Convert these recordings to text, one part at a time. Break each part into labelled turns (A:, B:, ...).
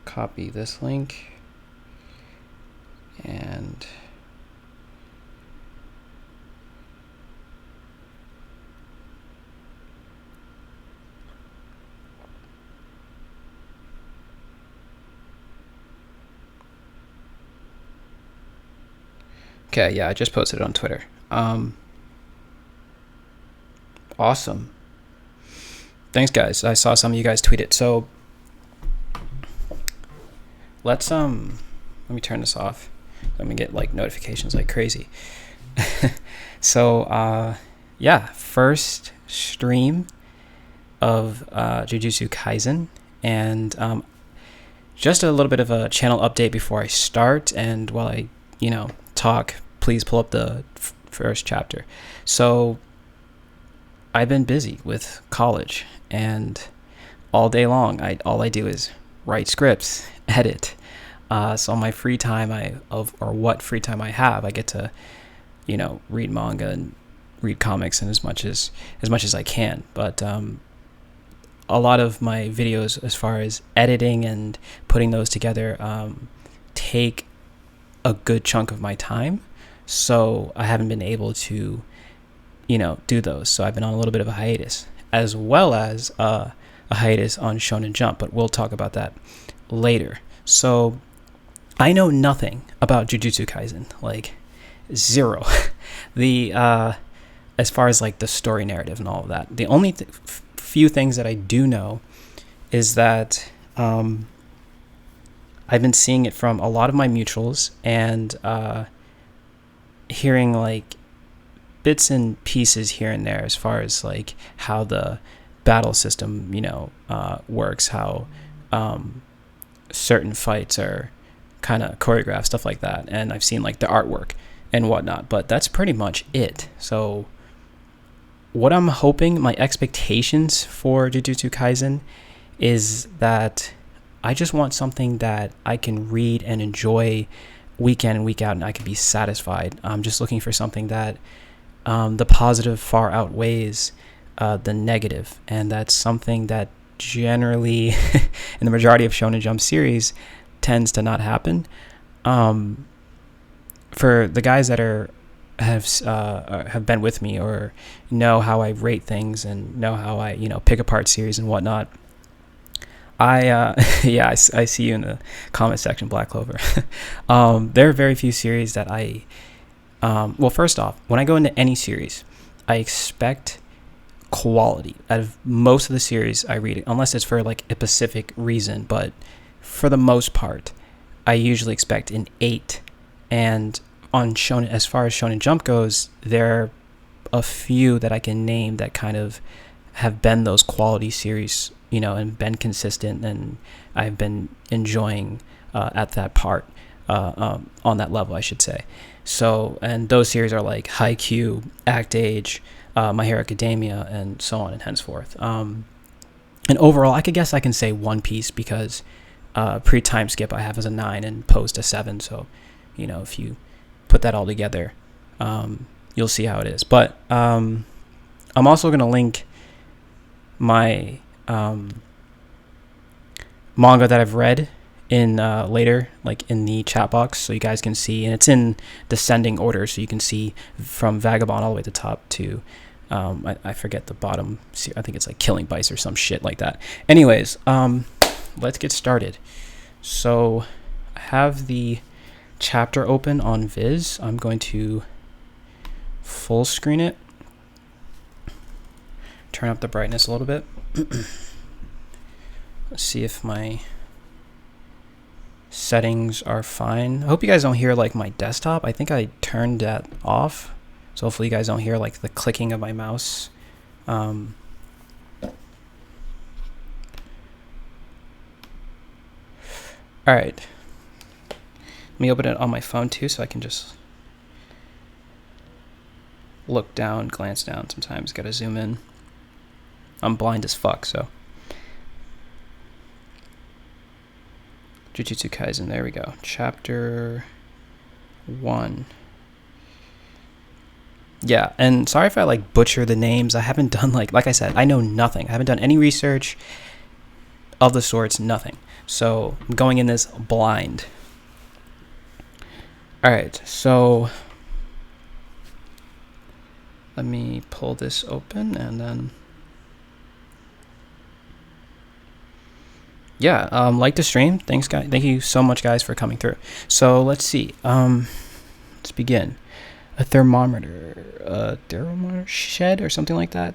A: copy this link and okay, yeah, I just posted it on Twitter. Awesome. Thanks, guys. I saw some of you guys tweet it. So let me turn this off. Let me get like notifications like crazy. So yeah, first stream of Jujutsu Kaisen, and just a little bit of a channel update before I start. And while I talk, please pull up the first chapter. So I've been busy with college, and all day long all I do is write scripts, edit. So my free time what free time I have, I get to read manga and read comics, and as much as I can. But a lot of my videos, as far as editing and putting those together, take a good chunk of my time. So I haven't been able to do those. So I've been on a little bit of a hiatus, as well as a hiatus on Shonen Jump, but we'll talk about that later. So I know nothing about Jujutsu Kaisen, like zero. The as far as like the story narrative and all of that, the only few things that I do know is that I've been seeing it from a lot of my mutuals, and hearing like bits and pieces here and there as far as like how the battle system works, how certain fights are kind of choreographed, stuff like that. And I've seen like the artwork and whatnot, but that's pretty much it. So what I'm hoping, my expectations for Jujutsu Kaisen is that I just want something that I can read and enjoy week in and week out, and I can be satisfied. I'm just looking for something that the positive far outweighs the negative, and that's something that generally in the majority of Shonen Jump series tends to not happen. For the guys that have been with me or know how I rate things and know how I pick apart series and whatnot, I see you in the comment section, Black Clover. There are very few series that well, first off, when I go into any series, I expect quality out of most of the series I read, unless it's for like a specific reason. But for the most part, I usually expect an 8. And on Shonen, as far as Shonen Jump goes, there are a few that I can name that kind of have been those quality series, and been consistent, and I've been enjoying at that part, on that level, I should say. So, and those series are like Haikyuu, Act Age, My Hero Academia, and so on and henceforth. And overall, I can say One Piece, because pre-time skip I have as a 9 and post a 7. So, if you put that all together, you'll see how it is. But I'm also going to link my manga that I've read in later, like in the chat box, so you guys can see, and it's in descending order, so you can see from Vagabond all the way to the top to I forget the bottom. I think it's like Killing Bites or some shit like that. Anyways, let's get started. So I have the chapter open on Viz. I'm going to full screen it, turn up the brightness a little bit. Let's see if my settings are fine. I hope you guys don't hear like my desktop. I think I turned that off, so hopefully you guys don't hear like the clicking of my mouse. All right, let me open it on my phone too, so I can just look down, glance down. Sometimes gotta zoom in. I'm blind as fuck, so. Jujutsu Kaisen, there we go. Chapter 1. Yeah, and sorry if I like butcher the names. I haven't done like I said, I know nothing. I haven't done any research. of the sorts, nothing. So I'm going in this blind. All right, so let me pull this open and then, yeah, like the stream. Thanks, guys. Thank you so much, guys, for coming through. So let's see. Let's begin. A thermometer shed or something like that.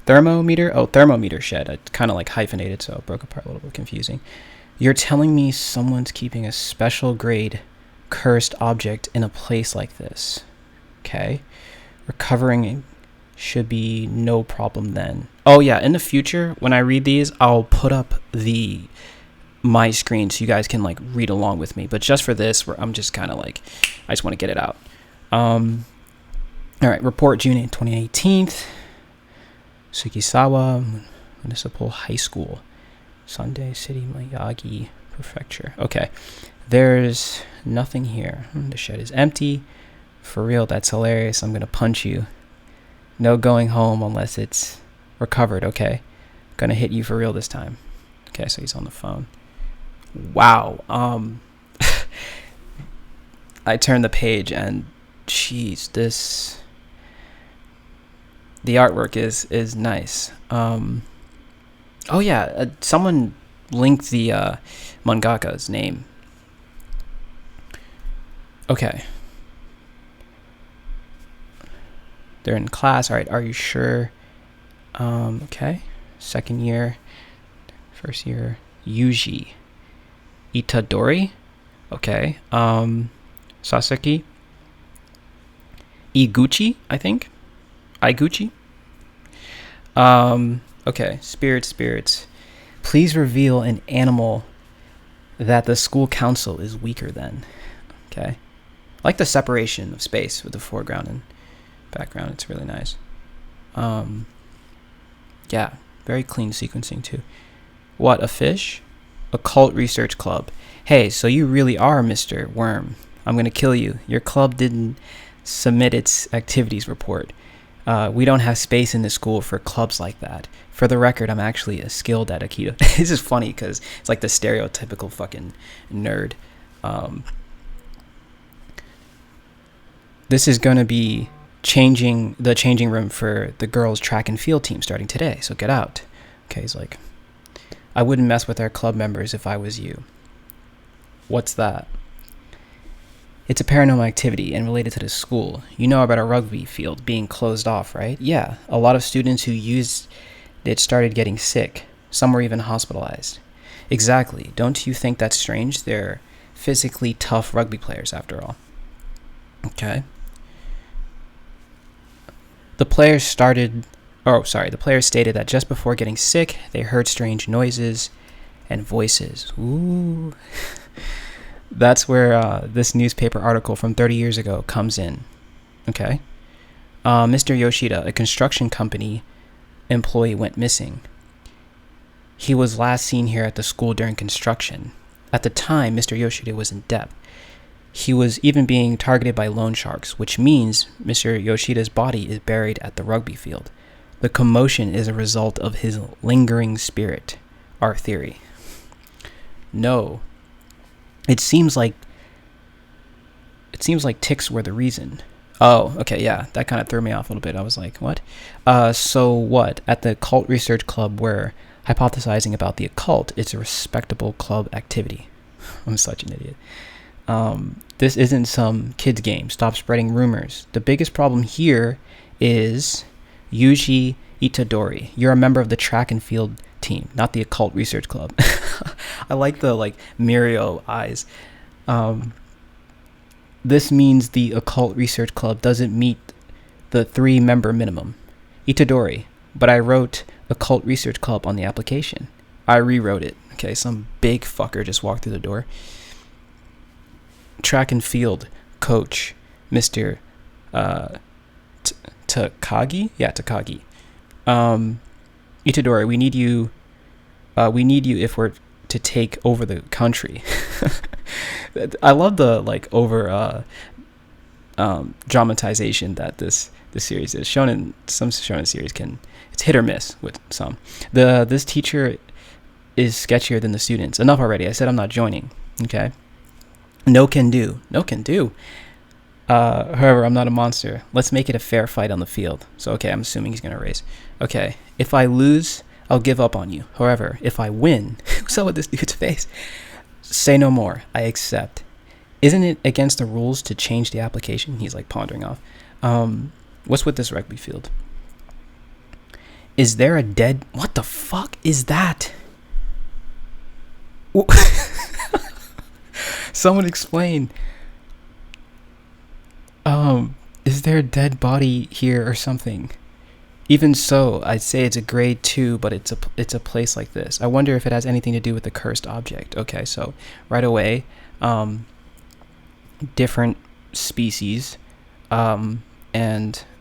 A: Thermometer. Oh, thermometer shed. It's kind of like hyphenated, so it broke apart a little bit confusing. You're telling me someone's keeping a special grade cursed object in a place like this? Okay. Recovering should be no problem then. Oh yeah, in the future when I read these, I'll put up my screen so you guys can like read along with me. But just for this, where I'm just kind of like, I just want to get it out. All right, report June 2018. Sukisawa Municipal High School, Sunday City, Miyagi Prefecture. Okay, there's nothing here. The shed is empty. For real, that's hilarious. I'm gonna punch you. No going home unless it's recovered. Okay, gonna hit you for real this time. Okay, so he's on the phone. Wow. I turned the page and jeez, the artwork is nice. Oh yeah, someone linked the mangaka's name. Okay. They're in class. All right, are you sure? Okay. Second year. First year. Yuji. Itadori. Okay. Sasaki. Iguchi, I think. Iguchi. Okay. Spirits. Please reveal an animal that the school council is weaker than. Okay. I like the separation of space with the foreground and background. It's really nice. Yeah, very clean sequencing too. What, a fish? Occult Research Club. Hey, so you really are Mr. Worm. I'm gonna kill you. Your club didn't submit its activities report. We don't have space in the school for clubs like that. For the record, I'm actually a skilled at Aikido. This is funny because it's like the stereotypical fucking nerd. This is gonna be changing room for the girls' track and field team starting today, so get out. Okay, he's like, I wouldn't mess with our club members if I was you. What's that? It's a paranormal activity and related to the school. You know about our rugby field being closed off, right? Yeah, a lot of students who used it started getting sick. Some were even hospitalized. Exactly. Don't you think that's strange? They're physically tough rugby players after all. Okay. The players stated that just before getting sick, they heard strange noises and voices. Ooh. That's where this newspaper article from 30 years ago comes in. Okay. Mr. Yoshida, a construction company employee, went missing. He was last seen here at the school during construction. At the time, Mr. Yoshida was in debt. He was even being targeted by loan sharks, which means Mr. Yoshida's body is buried at the rugby field. The commotion is a result of his lingering spirit. Our theory. No. It seems like ticks were the reason. Oh, okay, yeah. That kind of threw me off a little bit. I was like, what? So what? At the Occult Research Club, we're hypothesizing about the occult. It's a respectable club activity. I'm such an idiot. This isn't some kid's game. Stop spreading rumors. The biggest problem here is Yuji Itadori. You're a member of the track and field team, not the Occult Research Club. I like the Mirio eyes. This means the Occult Research Club doesn't meet the 3-member minimum. Itadori, but I wrote Occult Research Club on the application. I rewrote it. Okay, some big fucker just walked through the door. Track and field coach, Mr. Takagi? Yeah, Takagi. Itadori, we need you if we're to take over the country. I love the dramatization that this series is. Some shonen series it's hit or miss with some. This teacher is sketchier than the students. Enough already. I said I'm not joining. Okay. No can do. No can do. However, I'm not a monster. Let's make it a fair fight on the field. So, okay, I'm assuming he's going to raise. Okay. If I lose, I'll give up on you. However, if I win, what's up with this dude's face? Say no more. I accept. Isn't it against the rules to change the application? He's like pondering off. What's with this rugby field? Is there a dead... What the fuck is that? Someone explain. Is there a dead body here or something? Even so, I'd say it's a grade 2, but it's a place like this. I wonder if it has anything to do with the cursed object. Okay, so right away, different species, and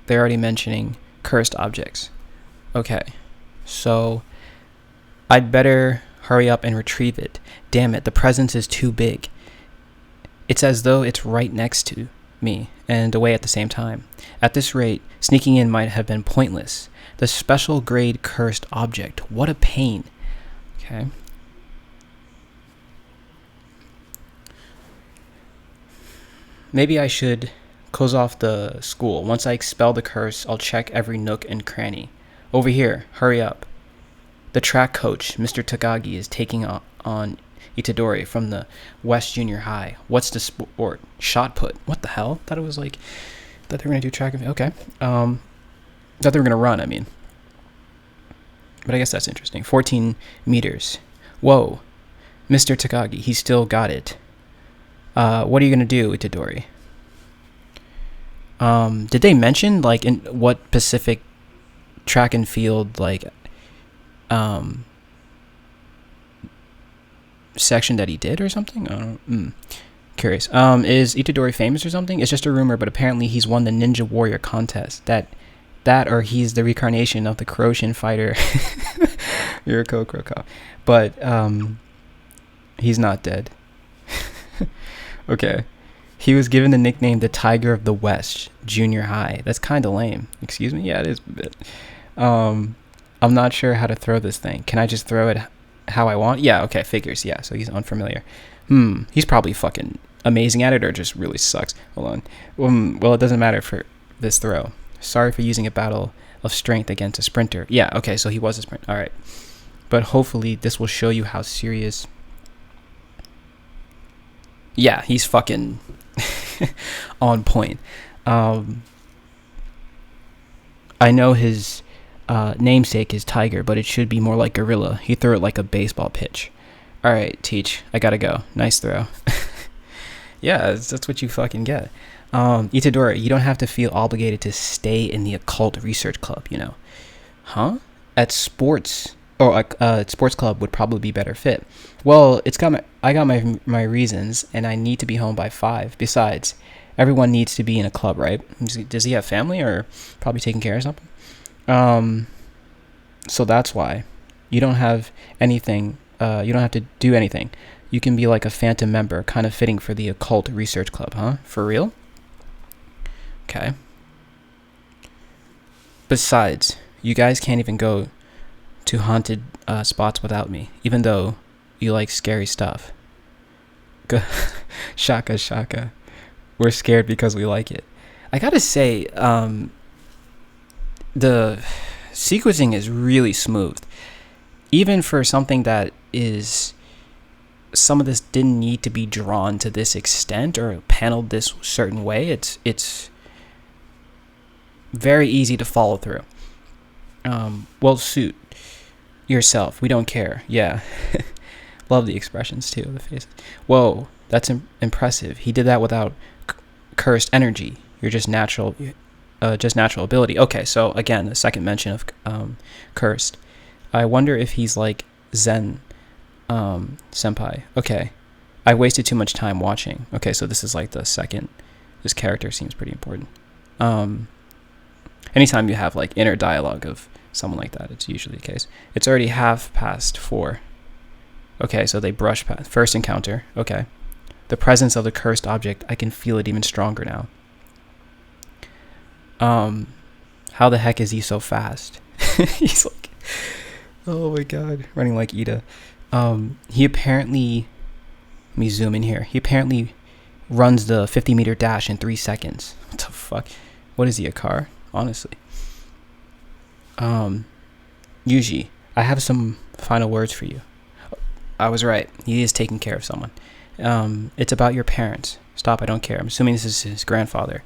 A: they're already mentioning cursed objects. Okay, so I'd better hurry up and retrieve it. Damn it, the presence is too big. It's as though it's right next to me and away at the same time. At this rate, sneaking in might have been pointless. The special grade cursed object. What a pain. Okay. Maybe I should close off the school. Once I expel the curse, I'll check every nook and cranny. Over here, hurry up. The track coach, Mr. Takagi, is taking on Itadori from the West Junior High. What's the sport? Shot put. What the hell? Thought they were going to do track and field. Okay. Thought they were going to run, I mean. But I guess that's interesting. 14 meters. Whoa. Mr. Takagi, he still got it. What are you going to do, Itadori? Did they mention, like, in what specific track and field, like, section that he did or something? I don't curious. Is Itadori famous or something? It's just a rumor, but apparently he's won the Ninja Warrior contest. That or he's the reincarnation of the Croatian fighter Yuriko Krokov. But he's not dead. Okay. He was given the nickname the Tiger of the West Junior High. That's kind of lame. Excuse me? Yeah, it is a bit. I'm not sure how to throw this thing. Can I just throw it how I want? Yeah, okay, figures. Yeah, so he's unfamiliar. He's probably fucking amazing at it or just really sucks. Hold on. Well, it doesn't matter for this throw. Sorry for using a battle of strength against a sprinter. Yeah, okay, so he was a sprinter. All right. But hopefully this will show you how serious... Yeah, he's fucking on point. I know his namesake is Tiger, but it should be more like Gorilla. He threw it like a baseball pitch. All right, Teach, I gotta go. Nice throw. Yeah, that's what you fucking get. Itadori, you don't have to feel obligated to stay in the occult research club, you know. Huh? At sports club would probably be better fit. Well, I got my reasons, and I need to be home by 5. Besides, everyone needs to be in a club, right? Does he have family or probably taking care of something? So that's why you don't have anything. You don't have to do anything. You can be like a phantom member, kind of fitting for the occult research club, huh? For real? Okay. Besides, you guys can't even go to haunted spots without me, even though you like scary stuff. Shaka. We're scared because we like it. I gotta say, the sequencing is really smooth. Even for something that is... Some of this didn't need to be drawn to this extent or paneled this certain way. It's very easy to follow through. Well, suit yourself. We don't care. Yeah. Love the expressions too, the faces. Whoa, that's impressive. He did that without cursed energy. You're just natural ability. Okay, so again, the second mention of cursed. I wonder if he's like Zen senpai. Okay, I wasted too much time watching. Okay, so this is like the second. This character seems pretty important. Anytime you have like inner dialogue of someone like that, it's usually the case. It's already 4:30. Okay, so they brush past first encounter. Okay, the presence of the cursed object. I can feel it even stronger now. How the heck is he so fast? He's like, oh my god, running like Ida. He apparently, let me zoom in here. He apparently runs the 50-meter dash in 3 seconds. What the fuck? What is he, a car? Honestly. Yuji, I have some final words for you. I was right. He is taking care of someone. It's about your parents. Stop, I don't care. I'm assuming this is his grandfather.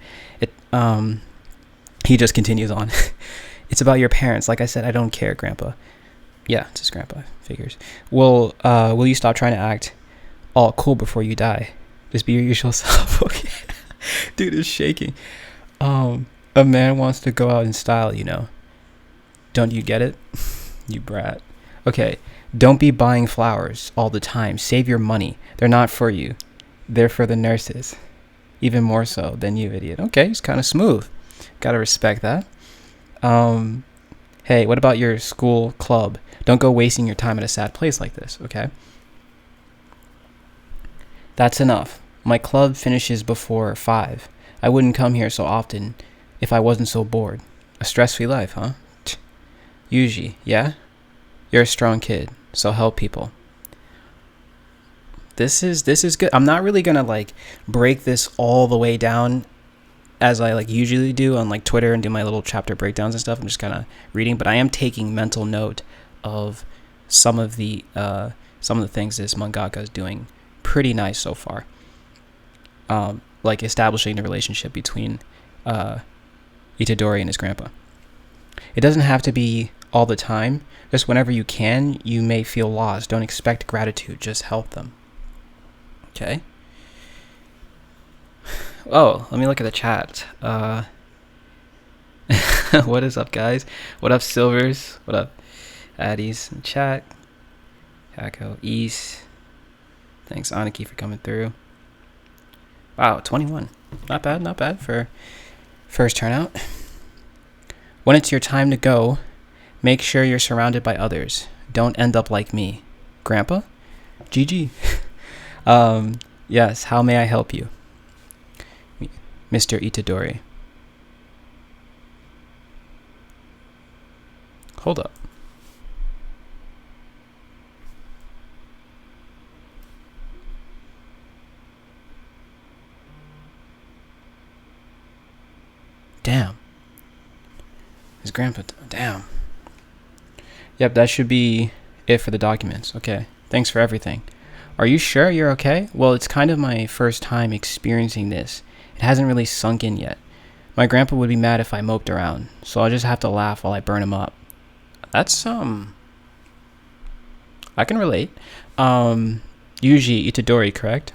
A: He just continues on. It's about your parents. Like I said, I don't care, Grandpa. Yeah, it's his grandpa. Figures. Will you stop trying to act all cool before you die? Just be your usual self, okay? Dude is shaking. A man wants to go out in style, you know. Don't you get it? You brat. Okay, don't be buying flowers all the time. Save your money. They're not for you. They're for the nurses. Even more so than you, idiot. Okay, he's kind of smooth. Gotta respect that. Hey, what about your school club? Don't go wasting your time at a sad place like this, okay? That's enough. My club finishes before 5. I wouldn't come here so often if I wasn't so bored. A stress-free life, huh? Yuji, yeah? You're a strong kid, so help people. This is good. I'm not really gonna like break this all the way down as I like usually do on like Twitter and do my little chapter breakdowns and stuff. I'm just kind of reading, but I am taking mental note of some of the things this mangaka is doing. Pretty nice so far. Like establishing the relationship between Itadori and his grandpa. It doesn't have to be all the time. Just whenever you can, you may feel lost. Don't expect gratitude. Just help them. Okay. Oh, let me look at the chat. What is up, guys? What up, Silvers? What up, Addies in the chat? Kako, East. Thanks, Aniki, for coming through. Wow, 21. Not bad for first turnout. When it's your time to go, make sure you're surrounded by others. Don't end up like me. Grandpa? GG. Yes, how may I help you? Mr. Itadori. Hold up. Damn. His grandpa. Damn. Yep, that should be it for the documents. Okay. Thanks for everything. Are you sure you're okay? Well, it's kind of my first time experiencing this. It hasn't really sunk in yet. My grandpa would be mad if I moped around, so I'll just have to laugh while I burn him up. That's, I can relate. Yuji Itadori, correct?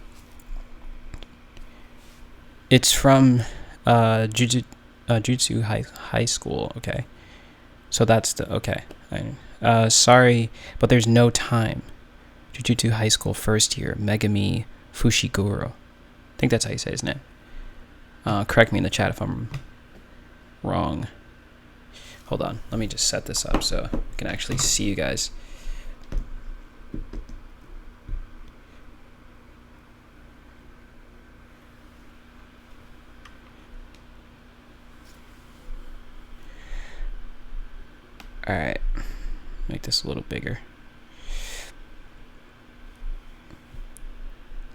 A: It's from, Jutsu high school. Okay. So that's the, okay. Sorry, but there's no time. Jujutsu high school first year, Megumi Fushiguro. I think that's how you say his name. Correct me in the chat if I'm wrong. Hold on. Let me just set this up so I can actually see you guys. Alright. Make this a little bigger.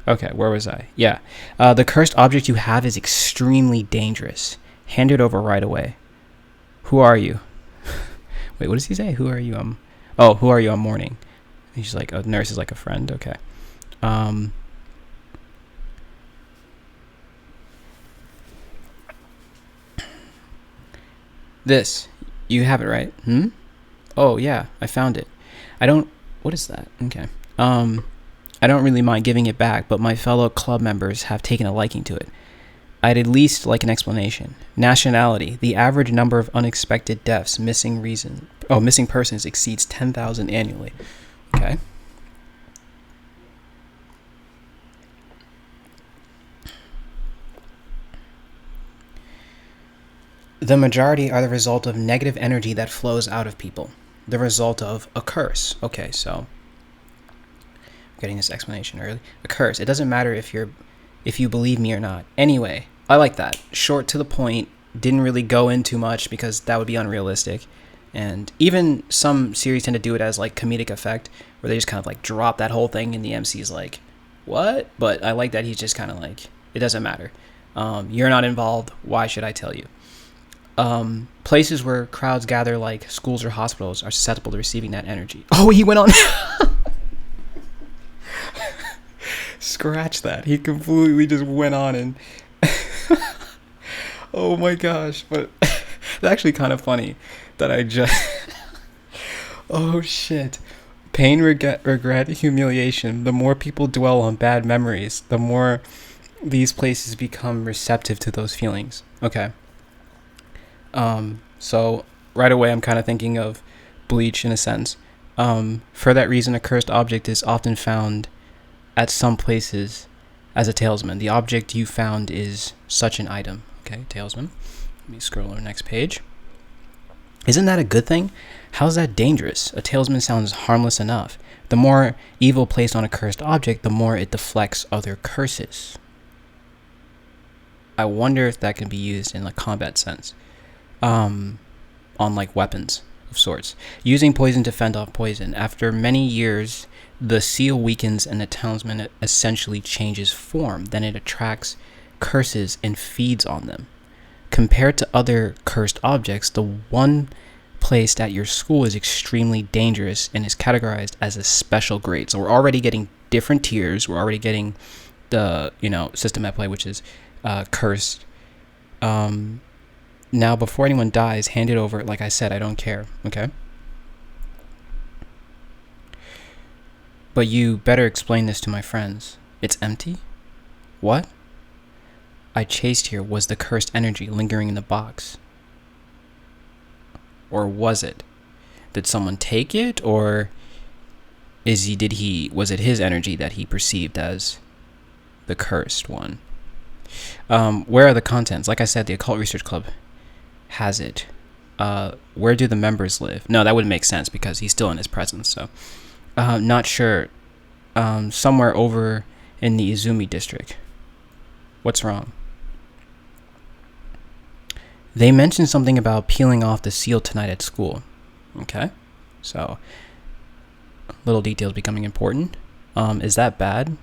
A: Okay, where was I? Yeah. The cursed object you have is extremely dangerous. Hand it over right away. Who are you? Wait, what does he say? Who are you? Who are you? I'm mourning. He's like, a nurse is like a friend. Okay. This. You have it, right? Oh, yeah. I found it. What is that? Okay. I don't really mind giving it back, but my fellow club members have taken a liking to it. I'd at least like an explanation. Nationality. The average number of unexpected deaths, missing persons exceeds 10,000 annually. Okay. The majority are the result of negative energy that flows out of people. The result of a curse. Okay, so getting this explanation early. A curse. It doesn't matter if you believe me or not. Anyway, I like that. Short to the point. Didn't really go in too much because that would be unrealistic. And even some series tend to do it as like comedic effect, where they just kind of like drop that whole thing and the MC's like, what? But I like that he's just kind of like, it doesn't matter. You're not involved. Why should I tell you? Places where crowds gather, like schools or hospitals, are susceptible to receiving that energy. Oh, he went on. Scratch that. He completely just went on and. Oh my gosh. But it's actually kind of funny that I just. Oh shit. Pain, regret, humiliation. The more people dwell on bad memories, the more these places become receptive to those feelings. Okay. So right away I'm kind of thinking of Bleach in a sense. For that reason, a cursed object is often found at some places as a talisman. The object you found is such an item. Okay, talisman. Let me scroll to the next page. Isn't that a good thing? How's that dangerous? A talisman sounds harmless enough. The more evil placed on a cursed object, the more it deflects other curses. I wonder if that can be used in a combat sense. On like weapons of sorts. Using poison to fend off poison. After many years, the seal weakens and the talisman essentially changes form. Then it attracts curses and feeds on them. Compared to other cursed objects, the one placed at your school is extremely dangerous and is categorized as a special grade. So we're already getting different tiers. We're already getting the, system at play, which is cursed. Now, before anyone dies, hand it over. Like I said, I don't care. Okay? But you better explain this to my friends. It's empty? What? I chased here was the cursed energy lingering in the box. Or was it? Did someone take it? Or was it his energy that he perceived as the cursed one? Where are the contents? Like I said, the Occult Research Club has it. Where do the members live? No, that wouldn't make sense because he's still in his presence. So, not sure. Somewhere over in the Izumi district. What's wrong? They mentioned something about peeling off the seal tonight at school. Okay, so little details becoming important. Is that bad?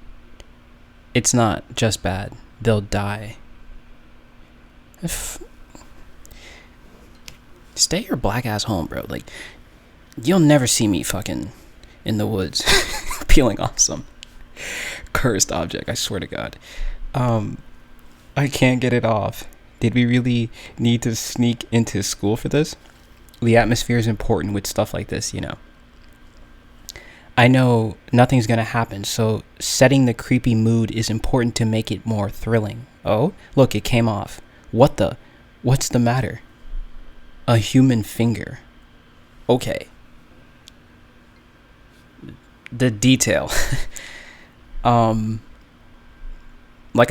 A: It's not just bad. They'll die. Stay your black ass home, bro. Like, you'll never see me fucking in the woods peeling off some cursed object. I swear to God. I can't get it off. Did we really need to sneak into school for this? The atmosphere is important with stuff like this, I know nothing's gonna happen, so setting the creepy mood is important to make it more thrilling. Oh, look, it came off. What's the matter? A human finger. Okay. The detail. Like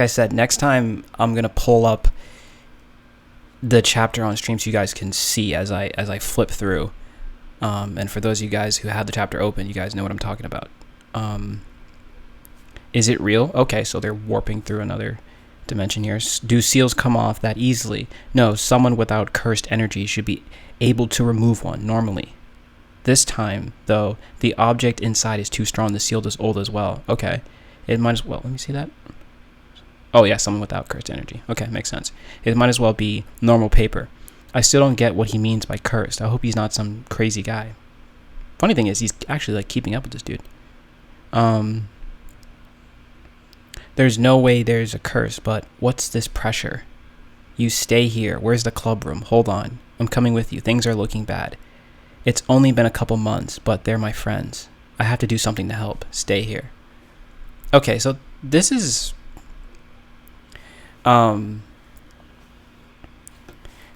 A: I said, next time I'm gonna pull up the chapter on stream so you guys can see as I flip through. And for those of you guys who have the chapter open, you guys know what I'm talking about. Is it real? Okay, so they're warping through another dimension here. Do seals come off that easily? No, someone without cursed energy should be able to remove one normally. This time, though, the object inside is too strong. The seal is old as well. Okay, it might as well. Let me see that. Oh yeah, someone without cursed energy. Okay, makes sense. It might as well be normal paper. I still don't get what he means by cursed. I hope he's not some crazy guy. Funny thing is, he's actually like keeping up with this dude. There's no way there's a curse, but what's this pressure? You stay here. Where's the club room? Hold on. I'm coming with you. Things are looking bad. It's only been a couple months, but they're my friends. I have to do something to help. Stay here. Okay, so this is...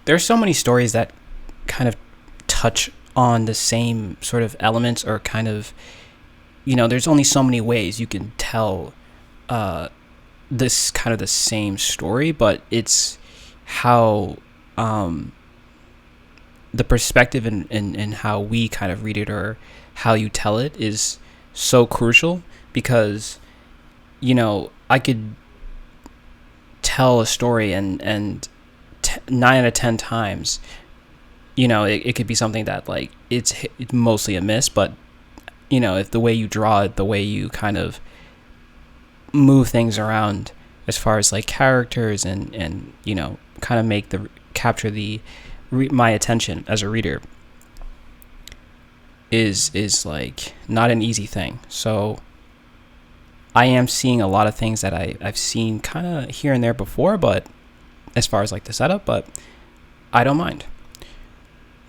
A: There's so many stories that kind of touch on the same sort of elements, or kind of, there's only so many ways you can tell this kind of the same story, but it's how the perspective and how we kind of read it, or how you tell it, is so crucial, because I could tell a story and 9 out of 10 times it could be something that like it's mostly a miss, but if the way you draw it, the way you kind of move things around as far as like characters and kind of make the capture my attention as a reader is like not an easy thing. So I am seeing a lot of things that I've seen kind of here and there before, but as far as like the setup, but I don't mind.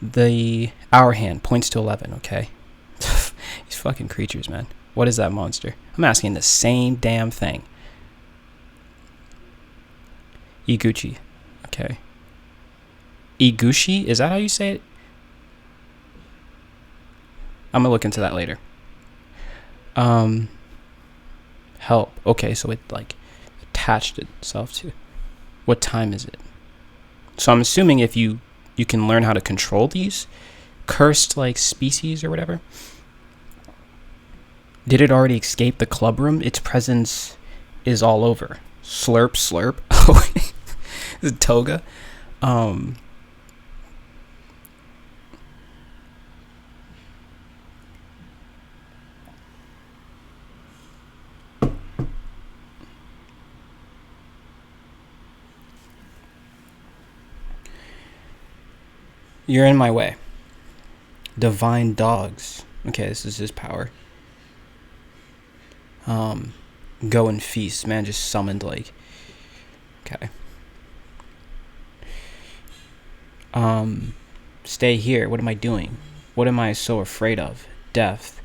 A: The hour hand points to 11, okay? These fucking creatures, man. What is that monster? I'm asking the same damn thing. Iguchi, okay. Iguchi, is that how you say it? I'm gonna look into that later. Help. Okay, so it like attached itself to. What time is it? So I'm assuming if you can learn how to control these cursed like species or whatever. Did it already escape the club room? Its presence is all over. Slurp, slurp. Oh, this is Toga. You're in my way. Divine dogs. Okay, this is his power. Go and feast. Man just summoned like. Okay. Stay here. What am I doing? What am I so afraid of? Death.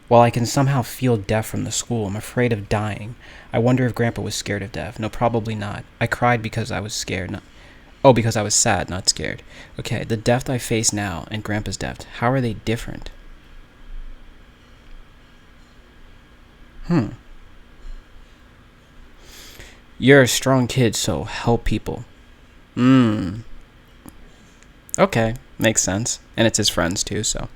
A: While I can somehow feel death from the school, I'm afraid of dying. I wonder if Grandpa was scared of death. No, probably not. I cried because I was scared. Because I was sad, not scared. Okay, the death I face now and Grandpa's death, how are they different? You're a strong kid, so help people. Okay, makes sense. And it's his friends too, so.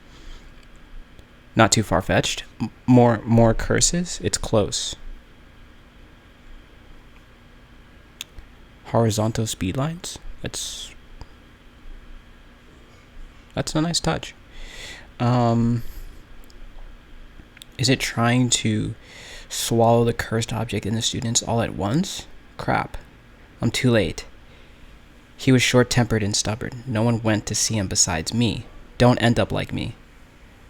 A: Not too far-fetched. More curses? It's close. Horizontal speed lines? That's a nice touch. Is it trying to swallow the cursed object in the students all at once? Crap. I'm too late. He was short-tempered and stubborn. No one went to see him besides me. Don't end up like me.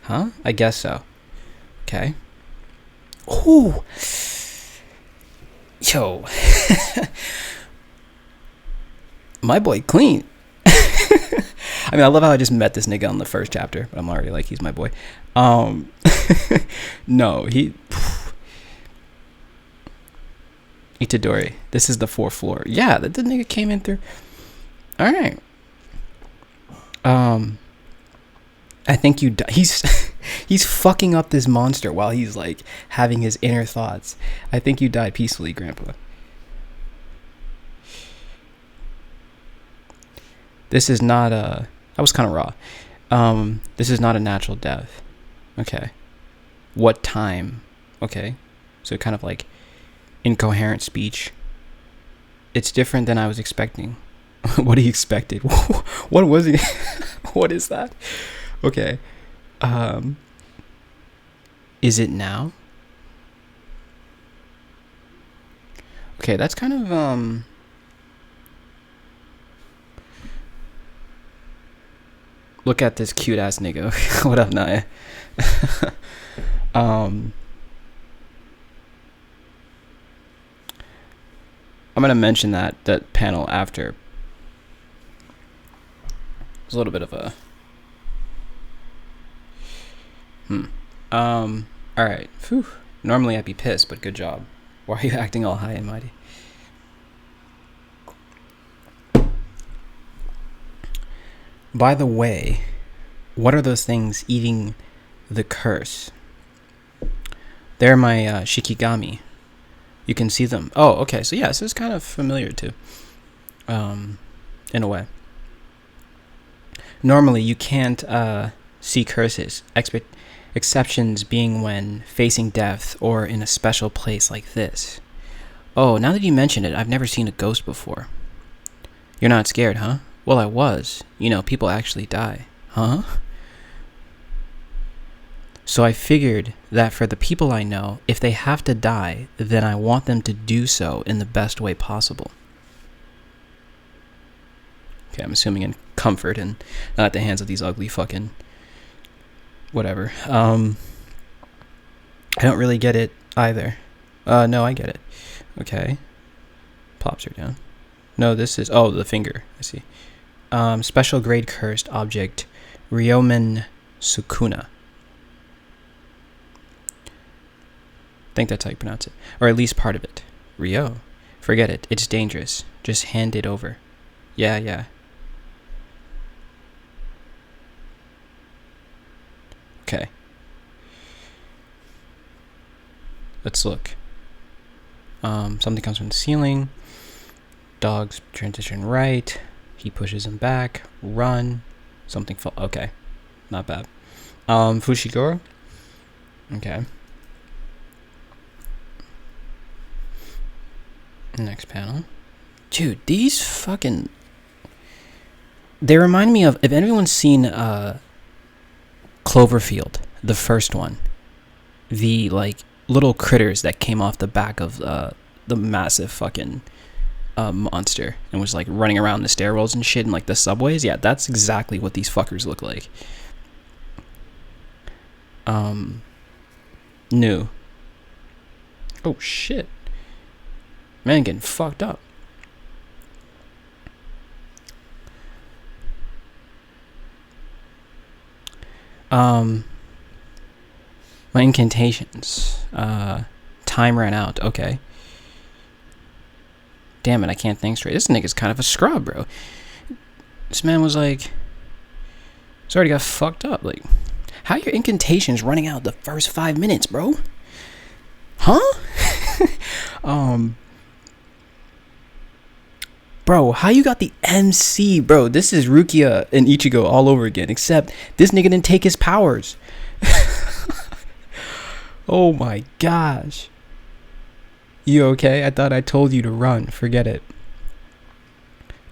A: Huh? I guess so. Okay. Ooh. Yo. My boy clean. I mean, I love how I just met this nigga on the first chapter, but I'm already like, he's my boy. No, Itadori. This is the 4th floor. Yeah, the nigga came in through. All right. I think he's fucking up this monster while he's like having his inner thoughts. I think you died peacefully, Grandpa. This is not that was kind of raw. This is not a natural death. Okay. What time? Okay. So kind of like incoherent speech. It's different than I was expecting. What he expected. What was he? What is that? Okay. Is it now? Okay, that's kind of look at this cute ass nigga. What up, Naya? I'm gonna mention that panel after. There's a little bit of a all right. Phew. Normally I'd be pissed, but good job. Why are you acting all high and mighty? By the way, what are those things eating the curse? They're my shikigami. You can see them. Oh, okay. So yeah, this is kind of familiar too. In a way. Normally you can't see curses. Exceptions being when facing death or in a special place like this. Oh, now that you mention it, I've never seen a ghost before. You're not scared, huh? Well, I was. You know, people actually die. Huh? So I figured that for the people I know, if they have to die, then I want them to do so in the best way possible. Okay, I'm assuming in comfort and not at the hands of these ugly fucking whatever. I don't really get it either. No, I get it. Okay. Pops her down. No, this is... Oh, the finger. I see. Special grade cursed object. Ryomen Sukuna. I think that's how you pronounce it. Or at least part of it. Ryo. Forget it. It's dangerous. Just hand it over. Yeah. Okay. Let's look. Something comes from the ceiling. Dogs transition right. He pushes him back. Run. Something fall. Okay. Not bad. Fushiguro. Okay. Next panel. Dude, these fucking... They remind me of... If anyone's seen Cloverfield, the first one. The, like, little critters that came off the back of the massive fucking monster and was, like, running around the stairwells and shit in, like, the subways. Yeah, that's exactly what these fuckers look like. New. Oh, shit. Man, getting fucked up. My incantations. Time ran out. Okay. Damn it, I can't think straight. This nigga's kind of a scrub, bro. This man was like... He's already got fucked up. Like, how are your incantations running out the first 5 minutes, bro? Huh? Bro, how you got the MC, bro? This is Rukia and Ichigo all over again, except this nigga didn't take his powers. Oh my gosh. You okay? I thought I told you to run. Forget it.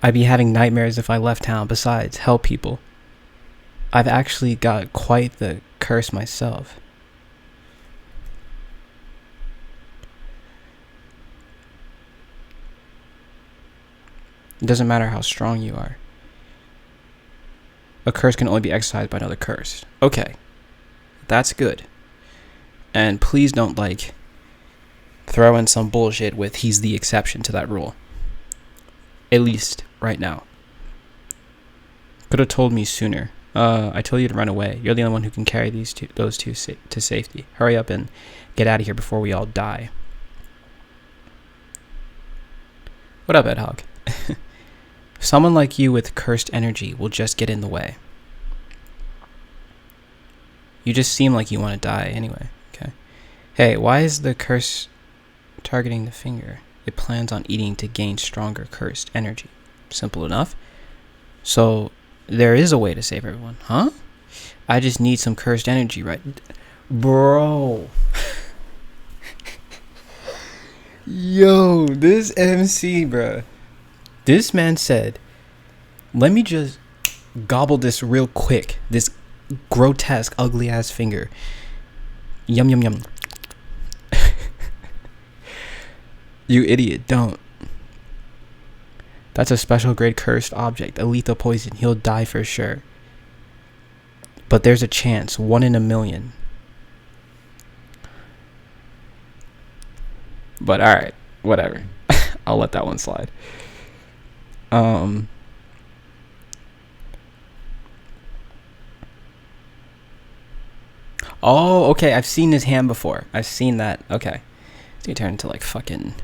A: I'd be having nightmares if I left town. Besides, help people. I've actually got quite the curse myself. It doesn't matter how strong you are. A curse can only be exercised by another curse. Okay. That's good. And please don't, like, throw in some bullshit with he's the exception to that rule. At least right now. Could have told me sooner. I told you to run away. You're the only one who can carry those two to safety. Hurry up and get out of here before we all die. What up, Ed Hog? Someone like you with cursed energy will just get in the way. You just seem like you want to die anyway. Okay. Hey, why is the curse targeting the finger? It plans on eating to gain stronger cursed energy. Simple enough. So, there is a way to save everyone, huh? I just need some cursed energy, right? Bro. Yo, this MC, bro. This man said, let me just gobble this real quick. This grotesque, ugly-ass finger. Yum, yum, yum. You idiot, don't. That's a special grade cursed object. A lethal poison. He'll die for sure. But there's a chance. 1 in a million. But alright. Whatever. I'll let that one slide. Oh, okay. I've seen his hand before. I've seen that. Okay. He's gonna turn into like fucking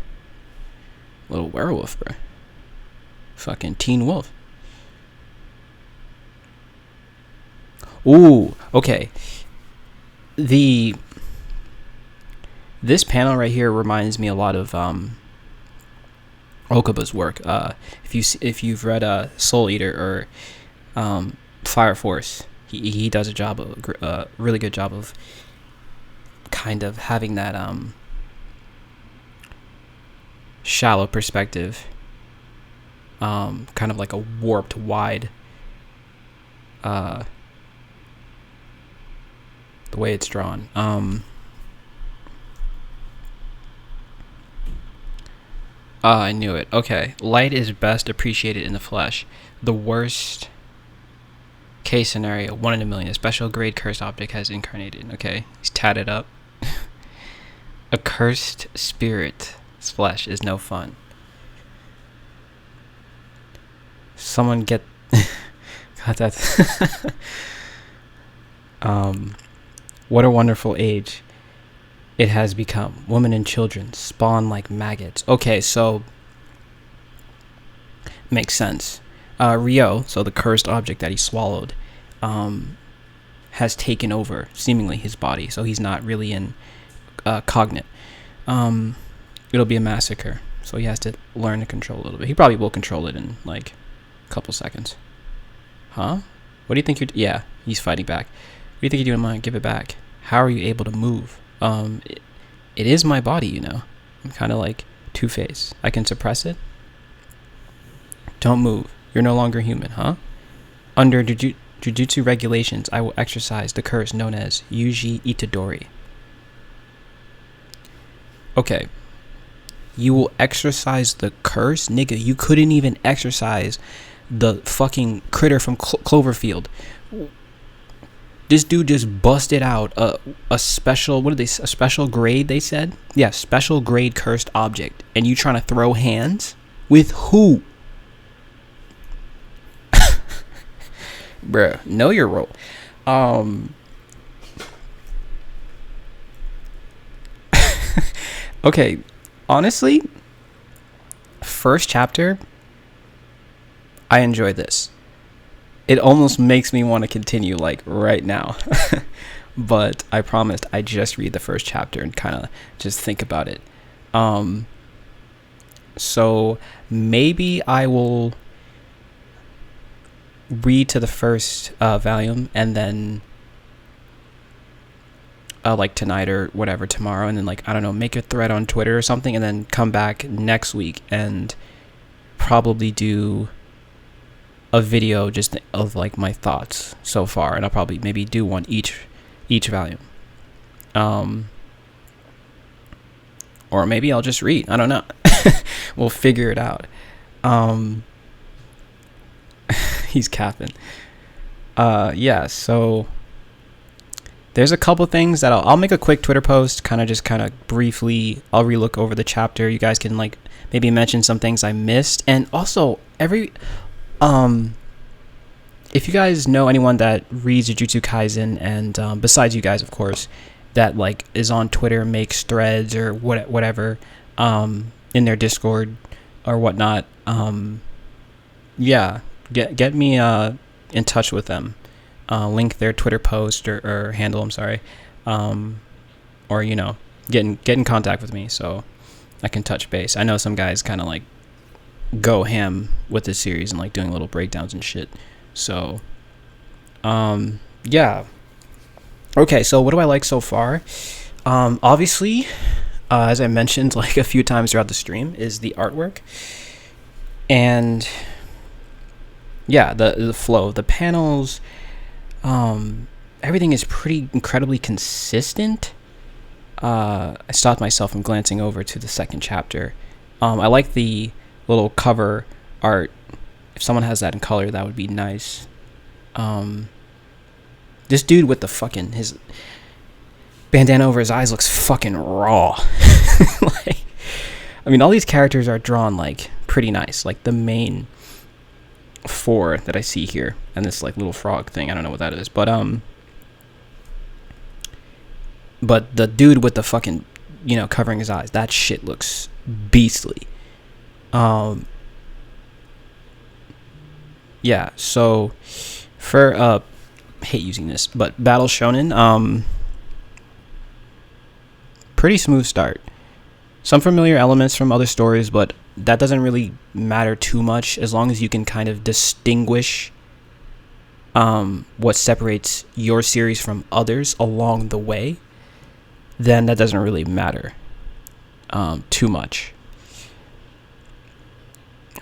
A: little werewolf, bro. Fucking teen wolf. Ooh, okay. This panel right here reminds me a lot of Okaba's work. If you've read Soul Eater or Fire Force, he does a really good job of kind of having that shallow perspective kind of like a warped wide, the way it's drawn. I knew it. Okay. Light is best appreciated in the flesh. The worst case scenario, 1 in a million. A special grade cursed object has incarnated. Okay. He's tatted up. A cursed spirit's flesh is no fun. Someone get... God, that's... What a wonderful age it has become. Women and children spawn like maggots. Okay, so makes sense. Ryo, so the cursed object that he swallowed, has taken over seemingly his body, so he's not really in cognate. It'll be a massacre, so he has to learn to control a little bit. He probably will control it in like a couple seconds. Huh? What do you think you're... Yeah, he's fighting back. What do you think you're doing, man? Give it back. How are you able to move? It is my body, you know. I'm kind of like Two-Face. I can suppress it. Don't move. You're no longer human, huh? Under Jujutsu regulations, I will exercise the curse known as Yuji Itadori. Okay. You will exercise the curse? Nigga, you couldn't even exercise the fucking critter from Cloverfield. This dude just busted out a special, a special grade, they said? Yeah, special grade cursed object. And you trying to throw hands? With who? Bruh, know your role. Okay, honestly, first chapter, I enjoyed this. It almost makes me want to continue like right now. But I promised I'd just read the first chapter and kind of just think about it. So maybe I will read to the first volume and then like tonight or whatever, tomorrow, and then like, I don't know, make a thread on Twitter or something, and then come back next week and probably do a video just of like my thoughts so far, and I'll probably maybe do one each volume, or maybe I'll just read. I don't know. We'll figure it out. He's capping. Yeah, so there's a couple things that I'll make a quick Twitter post, kind of briefly. I'll relook over the chapter. You guys can like maybe mention some things I missed, and also if you guys know anyone that reads Jujutsu Kaisen, and besides you guys, of course, that like is on Twitter, makes threads or whatever, in their Discord or whatnot, yeah, get me in touch with them. Link their Twitter post or handle, I'm sorry, or you know, get in contact with me so I can touch base. I know some guys kind of like go ham with this series and like doing little breakdowns and shit. So, yeah. Okay, so what do I like so far? Obviously, as I mentioned like a few times throughout the stream, is the artwork, and yeah, the flow, the panels. Everything is pretty incredibly consistent. I stopped myself from glancing over to the second chapter. I like the little cover art. If someone has that in color, that would be nice. This dude with the fucking his bandana over his eyes looks fucking raw. Like, I mean, all these characters are drawn like pretty nice. Like the main 4 that I see here, and this like little frog thing, I don't know what that is, but the dude with the fucking, you know, covering his eyes, that shit looks beastly. Yeah, so for hate using this, but Battle Shonen, pretty smooth start. Some familiar elements from other stories, but that doesn't really matter too much as long as you can kind of distinguish what separates your series from others along the way. Then that doesn't really matter too much.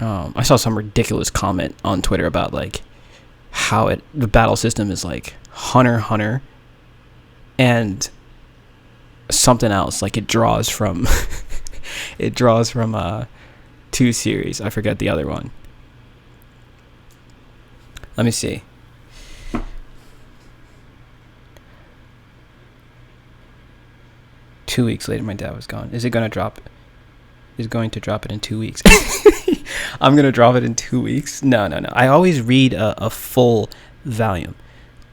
A: I saw some ridiculous comment on Twitter about like how the battle system is like Hunter and something else, like it draws from two series. I forget the other one. Let me see. Two weeks later, my dad was gone. Is going to drop it in 2 weeks. I'm going to drop it in 2 weeks. No. I always read a full volume.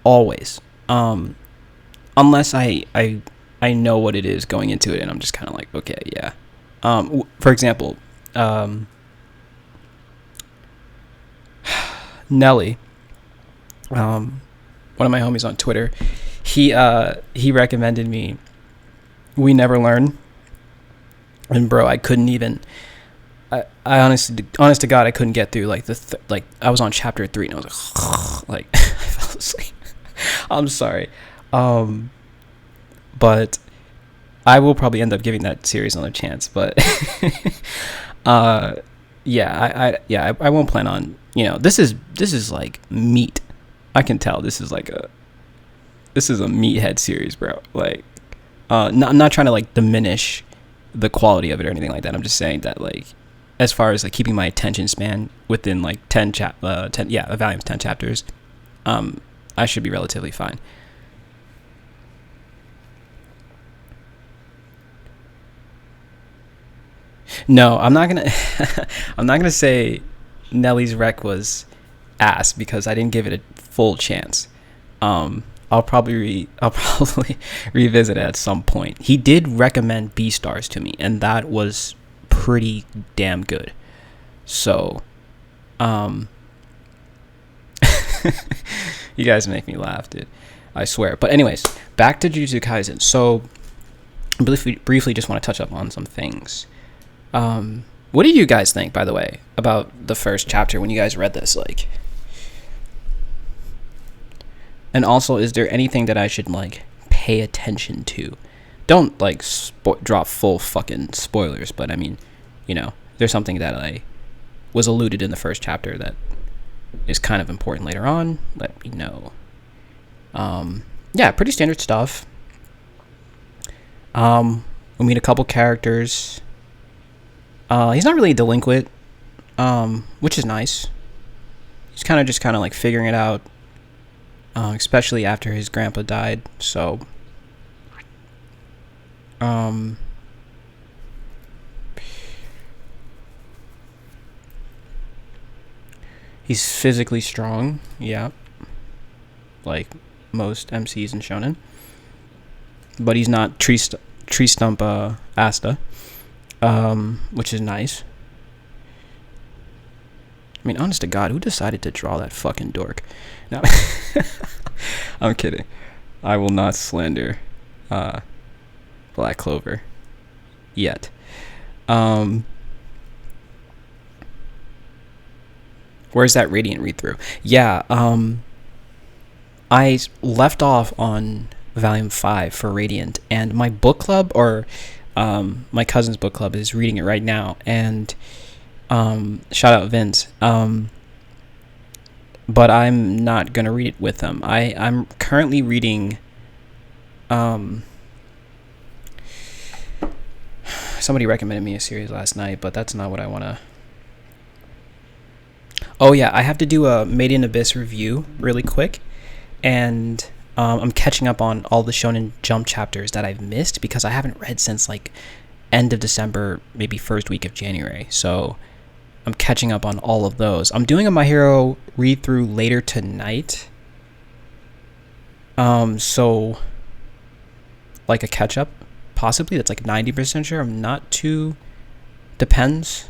A: Always. Unless I know what it is going into it, and I'm just kind of like, okay, yeah. For example, Nelly, one of my homies on Twitter, he recommended me We Never Learn, and bro, I couldn't even. I honest to God, I couldn't get through like like I was on chapter 3 and I was like I fell asleep. I'm sorry, but I will probably end up giving that series another chance. But yeah, I won't plan on, this is like meat. I can tell this is a meathead series, bro. Like, I'm not trying to like diminish the quality of it or anything like that. I'm just saying that like, as far as like keeping my attention span within like a volume of 10 chapters, I should be relatively fine. No, I'm not gonna say Nelly's Wreck was ass because I didn't give it a full chance. I'll probably revisit it at some point. He did recommend B-Stars to me, and that was pretty damn good. So, you guys make me laugh, dude. I swear. But anyways, back to Jujutsu Kaisen. So, briefly just want to touch up on some things. What did you guys think, by the way, about the first chapter when you guys read this? Like, and also, is there anything that I should like pay attention to? Don't like drop full fucking spoilers, but I mean, there's something that I was alluded in the first chapter that is kind of important later on. Let me know. Yeah, pretty standard stuff. We meet a couple characters. He's not really a delinquent, which is nice. He's kind of like figuring it out, especially after his grandpa died. So, he's physically strong, yeah, like most MCs in Shonen. But he's not tree stump Asta. Which is nice. I mean, honest to God, who decided to draw that fucking dork? No, I'm kidding. I will not slander Black Clover yet. Where's that Radiant read-through? Yeah, I left off on Volume 5 for Radiant, and my book club, or my cousin's book club, is reading it right now, and shout out Vince, but I'm not gonna read it with them. I'm currently reading somebody recommended me a series last night, but that's not what I want to. Oh yeah, I have to do a Made in Abyss review really quick, and I'm catching up on all the Shonen Jump chapters that I've missed because I haven't read since like end of December, maybe first week of January. So I'm catching up on all of those. I'm doing a My Hero read through later tonight. So like a catch up, possibly. That's like 90% sure. I'm not too. Depends.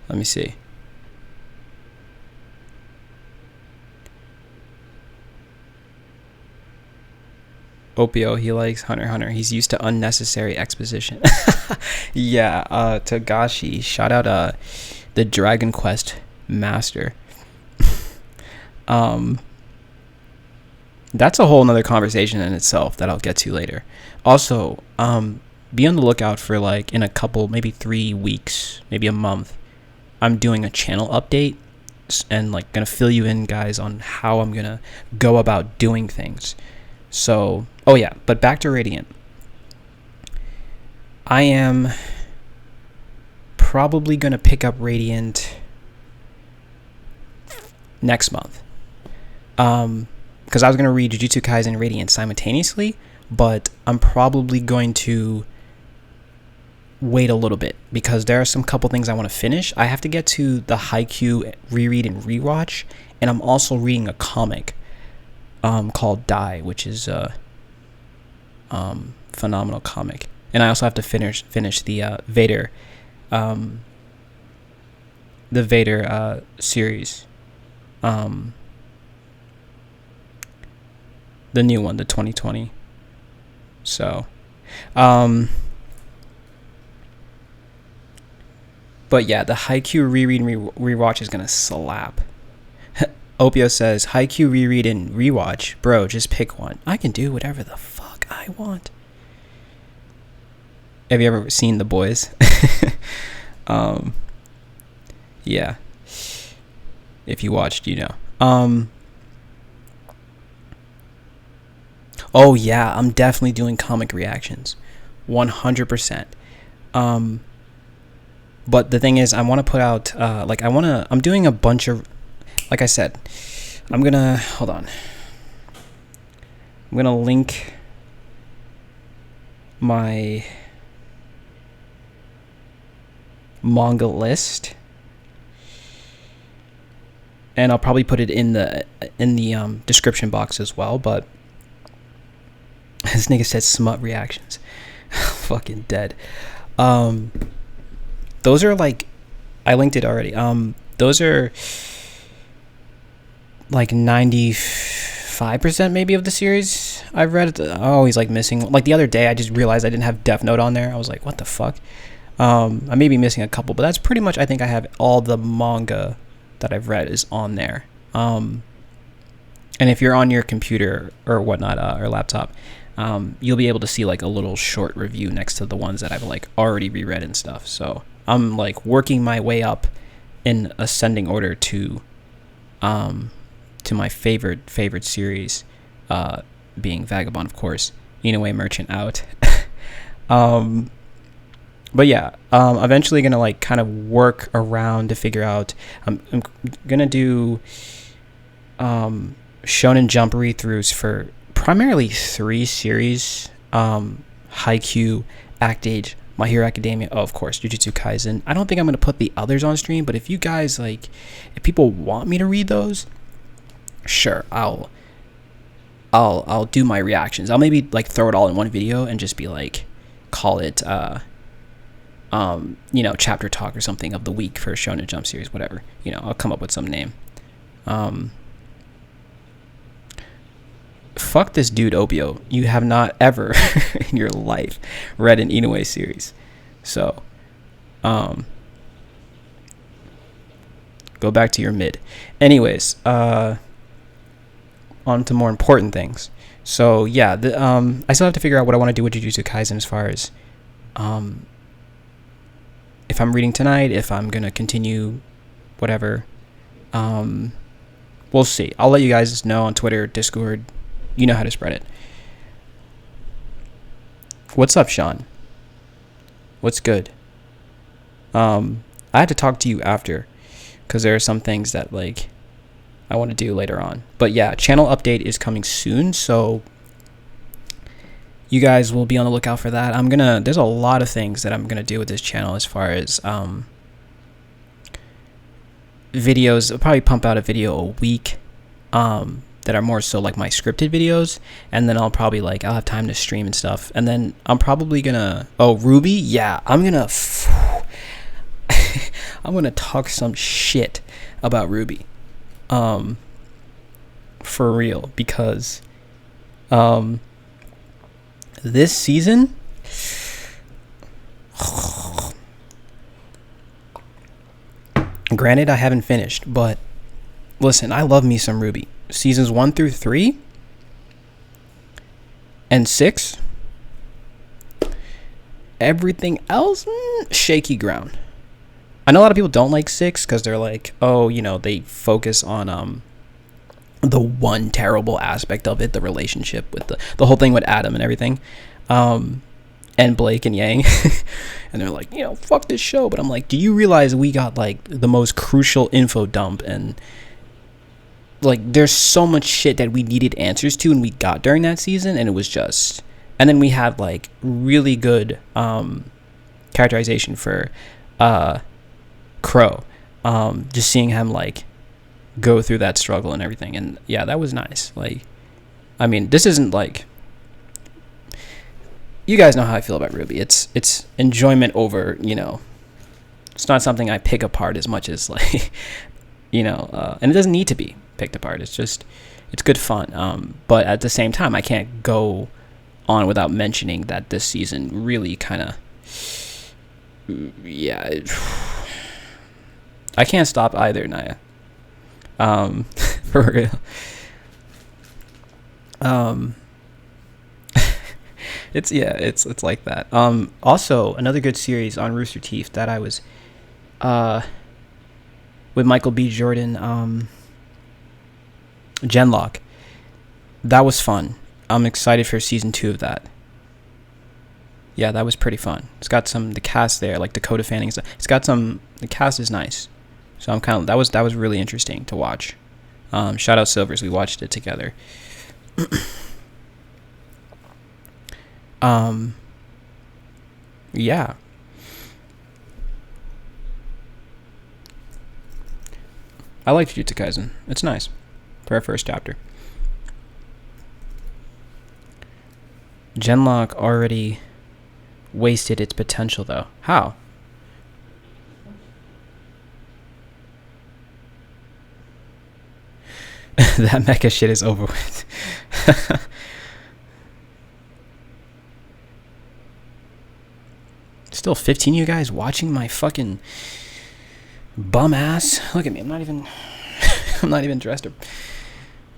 A: Let me see. Opio, he likes Hunter x Hunter. He's used to unnecessary exposition. Yeah, Togashi, shout out the Dragon Quest master. That's a whole nother conversation in itself that I'll get to later. Also, be on the lookout for like in a couple, maybe 3 weeks, maybe a month, I'm doing a channel update and like gonna fill you in guys on how I'm gonna go about doing things. So, oh yeah, but back to Radiant. I am probably gonna pick up Radiant next month. Because I was gonna read Jujutsu Kaisen and Radiant simultaneously, but I'm probably going to wait a little bit because there are some couple things I want to finish. I have to get to the Haikyuu reread and rewatch, and I'm also reading a comic called Die, which is a phenomenal comic. And I also have to finish the Vader series, the new one, the 2020. So, but yeah, the Haikyuu reread and rewatch is gonna slap. Opio says, Haikyuu reread and rewatch, bro, just pick one. I can do whatever the fuck I want. Have you ever seen The Boys? Yeah. If you watched, you know. Oh yeah, I'm definitely doing comic reactions. 100%. But the thing is, I want to put out, I'm doing a bunch of, like I said, hold on. I'm gonna link my manga list, and I'll probably put it in the description box as well. But this nigga said smut reactions. Fucking dead. Those are like, I linked it already. Those are like 95% maybe of the series I've read. I always like missing. Like the other day, I just realized I didn't have Death Note on there. I was like, what the fuck? I may be missing a couple, but that's pretty much, I think I have all the manga that I've read is on there. And if you're on your computer or whatnot, or laptop, you'll be able to see like a little short review next to the ones that I've like already reread and stuff. So I'm like working my way up in ascending order to my favorite series, being Vagabond, of course. Inoue Merchant out. But yeah, eventually gonna like kind of work around to figure out. I'm gonna do Shonen Jump read-throughs for primarily 3 series: Haikyuu, Act Age, My Hero Academia, of course, Jujutsu Kaisen. I don't think I'm gonna put the others on stream, but if you guys like, if people want me to read those, sure, I'll do my reactions. I'll maybe like throw it all in one video and just be like, call it chapter talk or something of the week for a Shonen Jump series, whatever. I'll come up with some name. Fuck this dude Opio. You have not ever in your life read an Inoue series. So, go back to your mid. Anyways, on to more important things. So yeah, I still have to figure out what I want to do with Jujutsu Kaisen as far as if I'm reading tonight, if I'm gonna continue, whatever. We'll see. I'll let you guys know on Twitter, Discord. You know how to spread it. What's up, Sean? What's good? I had to talk to you after, because there are some things that like I want to do later on. But yeah, channel update is coming soon, so you guys will be on the lookout for that. There's a lot of things that I'm gonna do with this channel as far as videos. I'll probably pump out a video a week that are more so like my scripted videos, and then I'll have time to stream and stuff. And then I'm probably gonna RWBY, yeah, I'm gonna talk some shit about RWBY, for real, because this season, granted I haven't finished, but listen, I love me some RWBY. Seasons 1 through 3 and 6, Everything else, shaky ground. I know a lot of people don't like 6 because they're like, oh, they focus on the one terrible aspect of it, the relationship with the whole thing with Adam and everything, and Blake and Yang, and they're like, fuck this show. But I'm like, do you realize we got like the most crucial info dump, and like there's so much shit that we needed answers to and we got during that season, and it was just, and then we had like really good characterization for Crow, just seeing him like go through that struggle and everything, and yeah, that was nice. Like, I mean, this isn't like, you guys know how I feel about RWBY. It's enjoyment over, it's not something I pick apart as much as like, and it doesn't need to be picked apart. It's just, it's good fun. But at the same time, I can't go on without mentioning that this season really kind of, yeah, I can't stop either, Naya. For real. It's like that. Also another good series on Rooster Teeth that I was with Michael B. Jordan, Genlock. That was fun. I'm excited for season 2 of that. Yeah, that was pretty fun. It's got the cast there, like Dakota Fanning stuff. The cast is nice. So I'm that was really interesting to watch. Shout out Silvers, we watched it together. Yeah. I like Jujutsu Kaisen. It's nice for our first chapter. Genlock already wasted its potential, though. How? That mecha shit is over with. Still 15 of you guys watching my fucking bum ass. Look at me. I'm not even dressed. I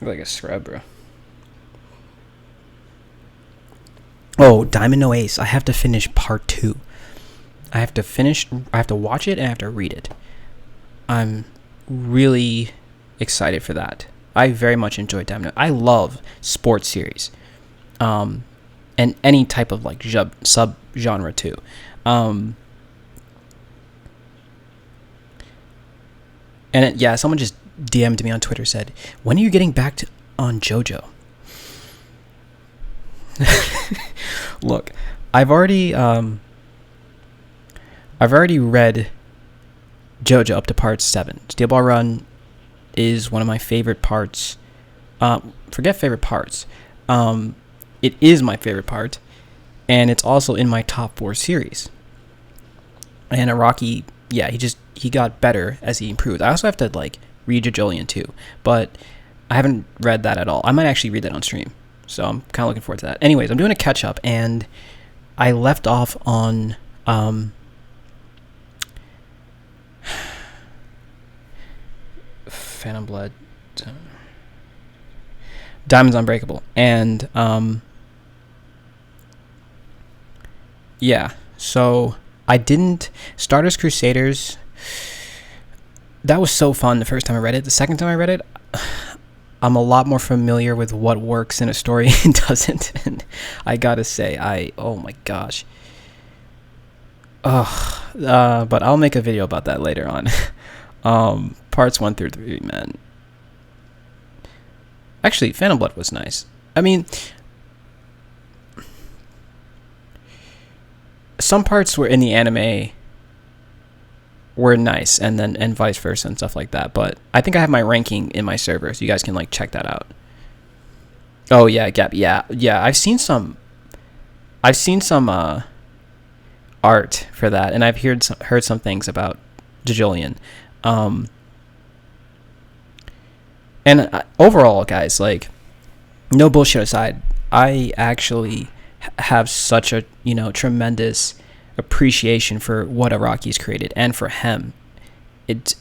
A: look like a scrub, bro. Oh, Diamond No Ace. I have to finish part 2. I have to watch it and I have to read it. I'm really excited for that. I very much enjoy Diamond. I love sports series, and any type of like sub genre too. And someone just DM'd me on Twitter, said, "When are you getting back on JoJo?" Look, I've already read JoJo up to part 7. Steel Ball Run is one of my favorite parts. Forget favorite parts. It is my favorite part, and it's also in my top 4 series. And Araki, yeah, he got better as he improved. I also have to like read JoJolion too, but I haven't read that at all. I might actually read that on stream, so I'm kind of looking forward to that. Anyways, I'm doing a catch up, and I left off on Phantom Blood, Diamonds Unbreakable, and yeah, so I didn't. Stardust Crusaders, that was so fun the first time I read it. The second time I read it, I'm a lot more familiar with what works in a story and doesn't, and I gotta say, oh my gosh. But I'll make a video about that later on. Parts 1 through 3, man. Actually, Phantom Blood was nice. I mean, some parts were in the anime were nice, and vice versa and stuff like that. But I think I have my ranking in my server, so you guys can like check that out. Oh yeah, Gap. Yeah. I've seen some art for that, and I've heard some things about JoJolion. And overall, guys, like, no bullshit aside, I actually have such a tremendous appreciation for what Araki's created, and for him. It's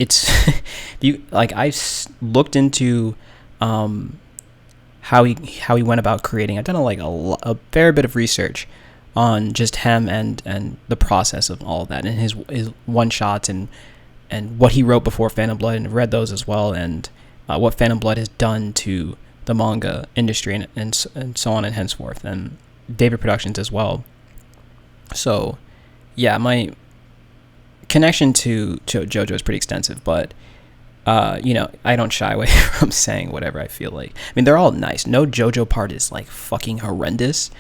A: you like, I've looked into how he went about creating. I've done a fair bit of research on just him and the process of all of that, and his one shots and what he wrote before Phantom Blood, and read those as well, and what Phantom Blood has done to the manga industry and so on and henceforth, and David Productions as well. So yeah, my connection to JoJo is pretty extensive, but I don't shy away from saying whatever I feel like. I mean, they're all nice. No JoJo part is like fucking horrendous,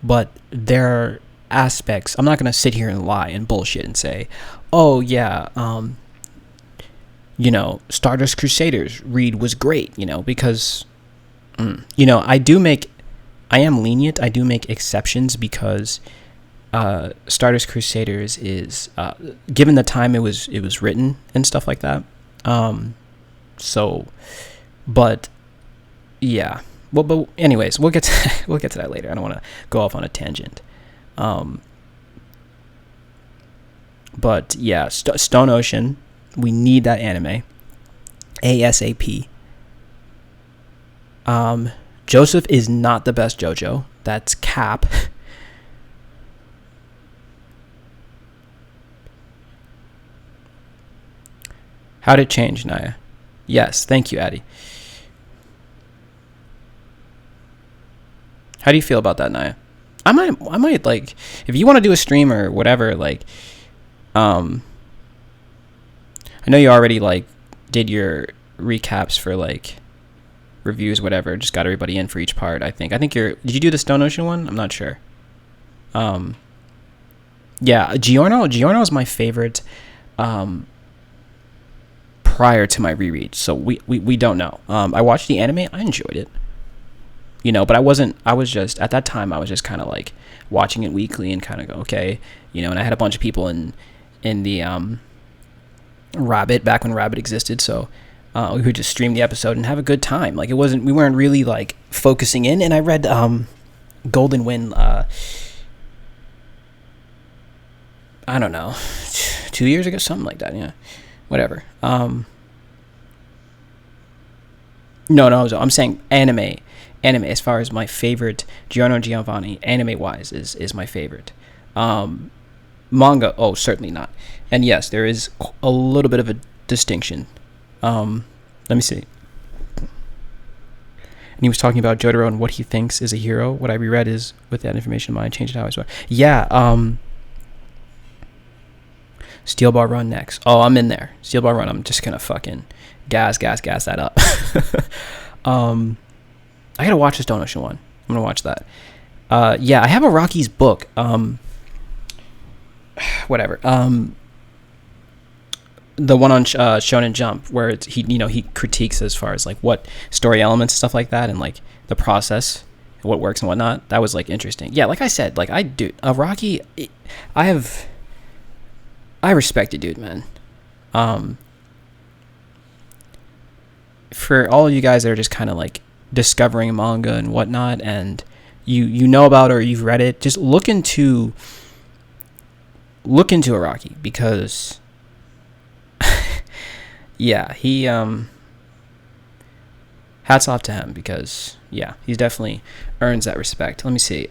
A: but there are aspects. I'm not gonna sit here and lie and bullshit and say, oh yeah, Stardust Crusaders read was great, because I am lenient. I do make exceptions because Stardust Crusaders is given the time it was written and stuff like that. But yeah. Well, but anyways, we'll get to that later. I don't want to go off on a tangent. But yeah, Stone Ocean. We need that anime ASAP. Joseph is not the best JoJo. That's cap. How'd it change, Naya? Yes, thank you, Addie. How do you feel about that, Naya? I might like, if you want to do a stream or whatever, like, I know you already like did your recaps for like reviews, whatever. Just got everybody in for each part. I think did you do the Stone Ocean one? I'm not sure. Yeah, Giorno is my favorite. Prior to my reread, so we don't know. I watched the anime. I enjoyed it, but I was just at that time, I was just kind of like watching it weekly and kind of go, okay, and I had a bunch of people in the Rabbit back when Rabbit existed, so we would just stream the episode and have a good time. Like, we weren't really like focusing in. And I read Golden Wind I don't know, 2 years ago, something like that. Yeah, whatever. No, I'm saying anime as far as my favorite. Giorno Giovanni, anime wise, is my favorite. Manga, oh, certainly not. And yes, there is a little bit of a distinction. Let me see. And he was talking about Jotaro and what he thinks is a hero. What I reread is, with that information in mind, changed how I saw. Yeah, Steel Ball Run next. Oh, I'm in there. Steel Ball Run. I'm just gonna fucking gas that up. I gotta watch this Stone Ocean one. I'm gonna watch that. Yeah, I have a Rocky's book. Whatever. The one on Shonen Jump, where he critiques as far as like what story elements, stuff like that, and like the process, what works and whatnot. That was like interesting. Yeah, like I said, like Rocky. I respect it, dude, man. For all of you guys that are just kind of like discovering manga and whatnot, and you know about or you've read it, just look into Araki, because yeah, he hats off to him, because yeah, he's definitely earns that respect. Let me see.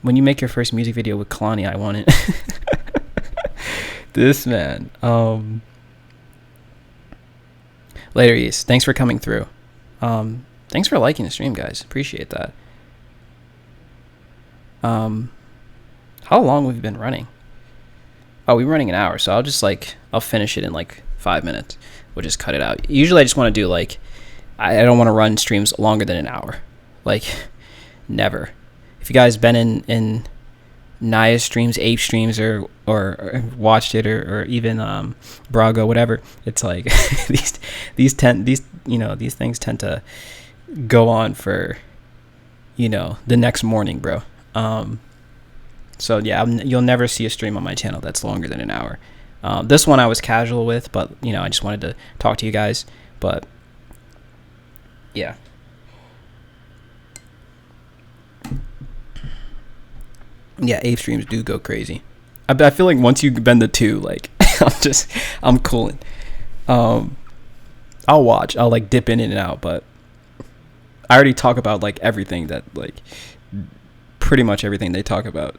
A: When you make your first music video with Kalani, I want it. This man. Later, East. Thanks for coming through. Thanks for liking the stream, guys. Appreciate that. How long have we been running? Oh, we're running an hour, so I'll finish it in like 5 minutes. We'll just cut it out. Usually I just want to do like, I don't want to run streams longer than an hour. Like, never. If you guys been in Naya streams, Ape streams, or watched it, or even Braga, whatever, it's like these things tend to go on for the next morning, bro. So yeah, you'll never see a stream on my channel that's longer than an hour. This one I was casual with, but I just wanted to talk to you guys. But yeah. Yeah, Ape streams do go crazy. I feel like once you bend the two, like I'm cooling. I'll watch. I'll like dip in and out, but I already talk about like everything that, like, pretty much everything they talk about.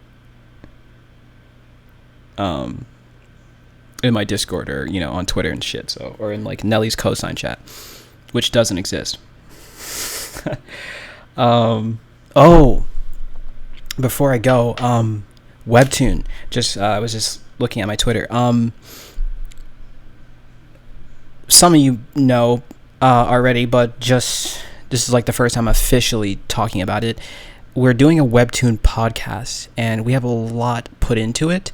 A: in my Discord or, you know, on Twitter and shit. So, or in like Nelly's cosign chat, which doesn't exist. Oh, before I go, Webtoon. I was just looking at my Twitter. Some of you know already, but just this is like the first time officially talking about it. We're doing a Webtoon podcast, and we have a lot put into it.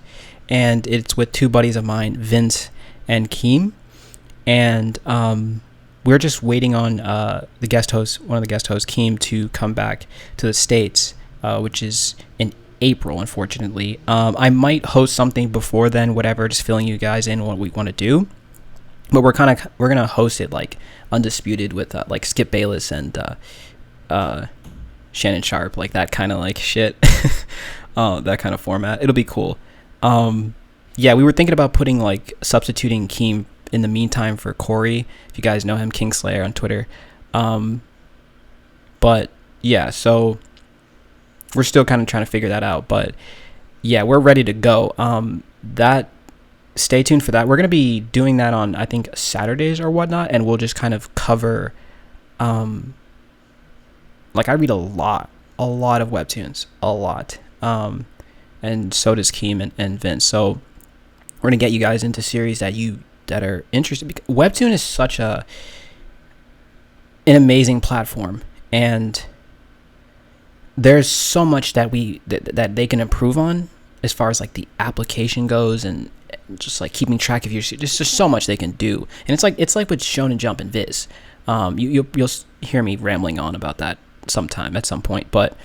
A: And it's with two buddies of mine, Vince and Keem. And we're just waiting on the guest host, one of the guest hosts, Keem, to come back to the States, which is in April, unfortunately. I might host something before then, whatever, just filling you guys in what we want to do. But we're gonna host it like undisputed with like Skip Bayless and Shannon Sharp, like that kind of like shit. That kind of format. It'll be cool. Yeah, we were thinking about putting like substituting Keem in the meantime for Corey, if you guys know him, Kingslayer on Twitter. But yeah, so we're still kind of trying to figure that out. But yeah, we're ready to go. Stay tuned for that. We're gonna be doing that on, I think, Saturdays or whatnot, and we'll just kind of cover. Like, I read a lot of webtoons, a lot. And so does Keem and Vince. So we're gonna get you guys into series that are interested. Webtoon is such an amazing platform, and there's so much that they can improve on as far as like the application goes, and just like keeping track of your. There's just so much they can do, and it's like with Shonen Jump and Viz. You'll hear me rambling on about that sometime at some point, but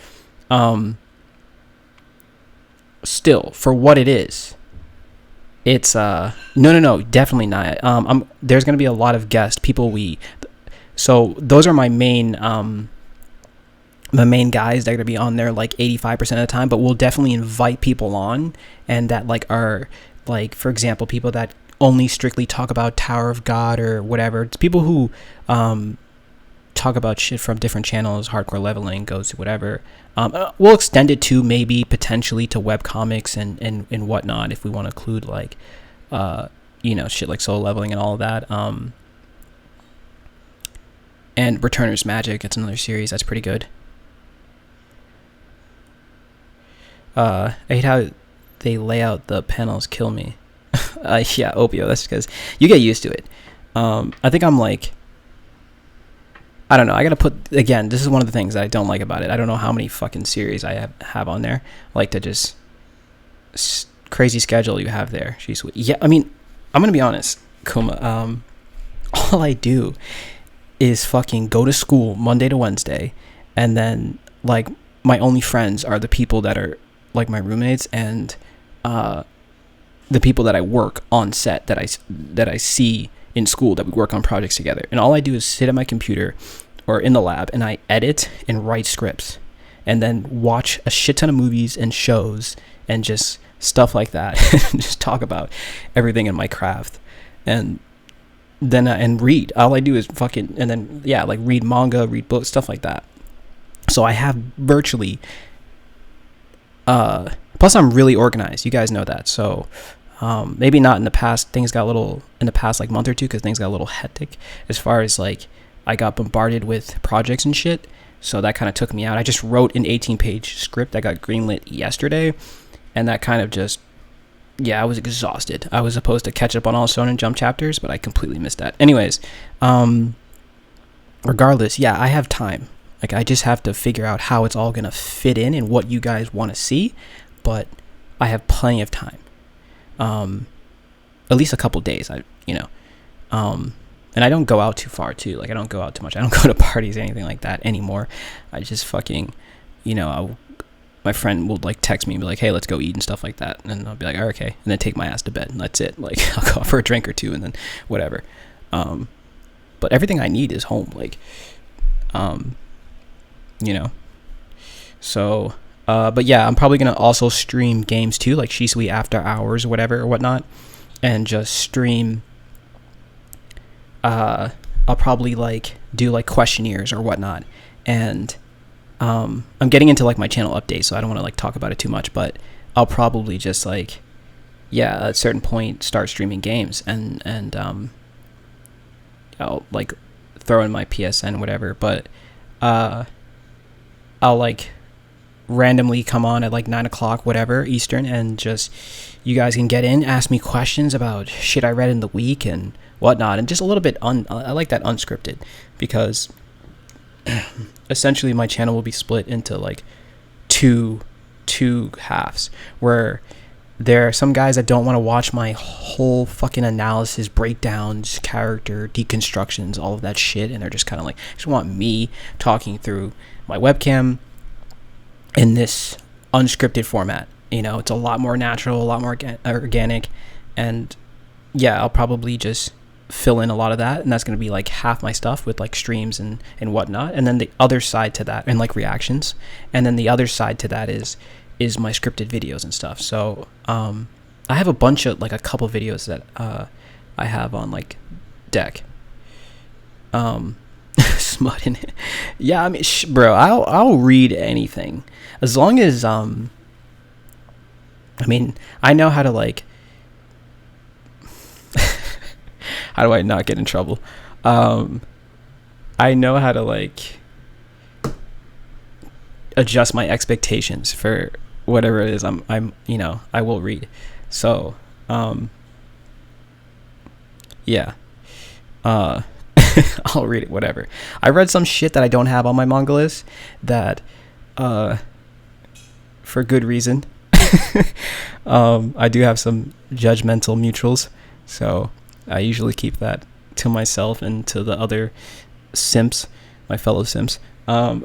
A: still, for what it is, it's no, definitely not. There's gonna be a lot of guest people. So those are my main the main guys that are gonna be on there like 85% of the time, but we'll definitely invite people on, and that like are like, for example, people that only strictly talk about Tower of God or whatever. It's people who talk about shit from different channels. Hardcore Leveling goes to whatever. We'll extend it to maybe potentially to webcomics and whatnot, if we want to include like shit like Solo Leveling and all of that. And Returner's Magic, it's another series that's pretty good. I hate how they lay out the panels, kill me. Yeah, Opio, that's because you get used to it. I think I'm like, I don't know, I gotta put, again, this is one of the things that I don't like about it. I don't know how many fucking series I have on there. I like to just crazy schedule you have there. She's, yeah, I mean, I'm gonna be honest, Kuma, all I do is fucking go to school Monday to Wednesday, and then like my only friends are the people that are like my roommates and the people that I work on set, that I see in school, that we work on projects together. And all I do is sit at my computer or in the lab, and I edit and write scripts, and then watch a shit ton of movies and shows and just stuff like that. Just talk about everything in my craft, and then and read. All I do is fucking, and then yeah, like read manga, read books, stuff like that. So I have virtually plus I'm really organized, you guys know that. So maybe not in the past, things got a little in the past like month or two, because things got a little hectic as far as like I got bombarded with projects and shit, so that kind of took me out. I just wrote an 18-page script that got greenlit yesterday, and that kind of just, yeah, I was exhausted. I was supposed to catch up on all Shonen Jump chapters, but I completely missed that. Anyways, regardless, yeah, I have time. Like, I just have to figure out how it's all gonna fit in and what you guys want to see, but I have plenty of time. At least a couple days, and I don't go out too far too. Like, I don't go out too much. I don't go to parties or anything like that anymore. I just fucking, my friend will like text me and be like, hey, let's go eat and stuff like that. And I'll be like, oh, okay. And then take my ass to bed, and that's it. Like, I'll go for a drink or two and then whatever. But everything I need is home. Like, so, but yeah, I'm probably going to also stream games too, like Shisui After Hours or whatever or whatnot, and just stream, I'll probably like do like questionnaires or whatnot. And, I'm getting into like my channel update, so I don't want to like talk about it too much, but I'll probably just like yeah, at a certain point start streaming games, and I'll like throw in my PSN whatever, but I'll like randomly come on at like 9 o'clock whatever Eastern, and just you guys can get in, ask me questions about shit I read in the week and whatnot, and just a little bit I like that unscripted, because essentially my channel will be split into like two halves, where there are some guys that don't want to watch my whole fucking analysis, breakdowns, character deconstructions, all of that shit, and they're just kind of like, just want me talking through my webcam in this unscripted format. You know, it's a lot more natural, a lot more organic, and yeah, I'll probably just fill in a lot of that, and that's going to be like half my stuff with like streams and whatnot, and then the other side to that, and like reactions, and then the other side to that is my scripted videos and stuff. So I have a bunch of like a couple videos that I have on like deck, smut in it. Yeah, I mean, bro, I'll read anything as long as I mean, I know how to like how do I not get in trouble? I know how to like adjust my expectations for whatever it is I'm you know, I will read. So yeah, I'll read it, whatever. I read some shit that I don't have on my manga list that for good reason. I do have some judgmental mutuals, so I usually keep that to myself and to the other simps, my fellow simps. I've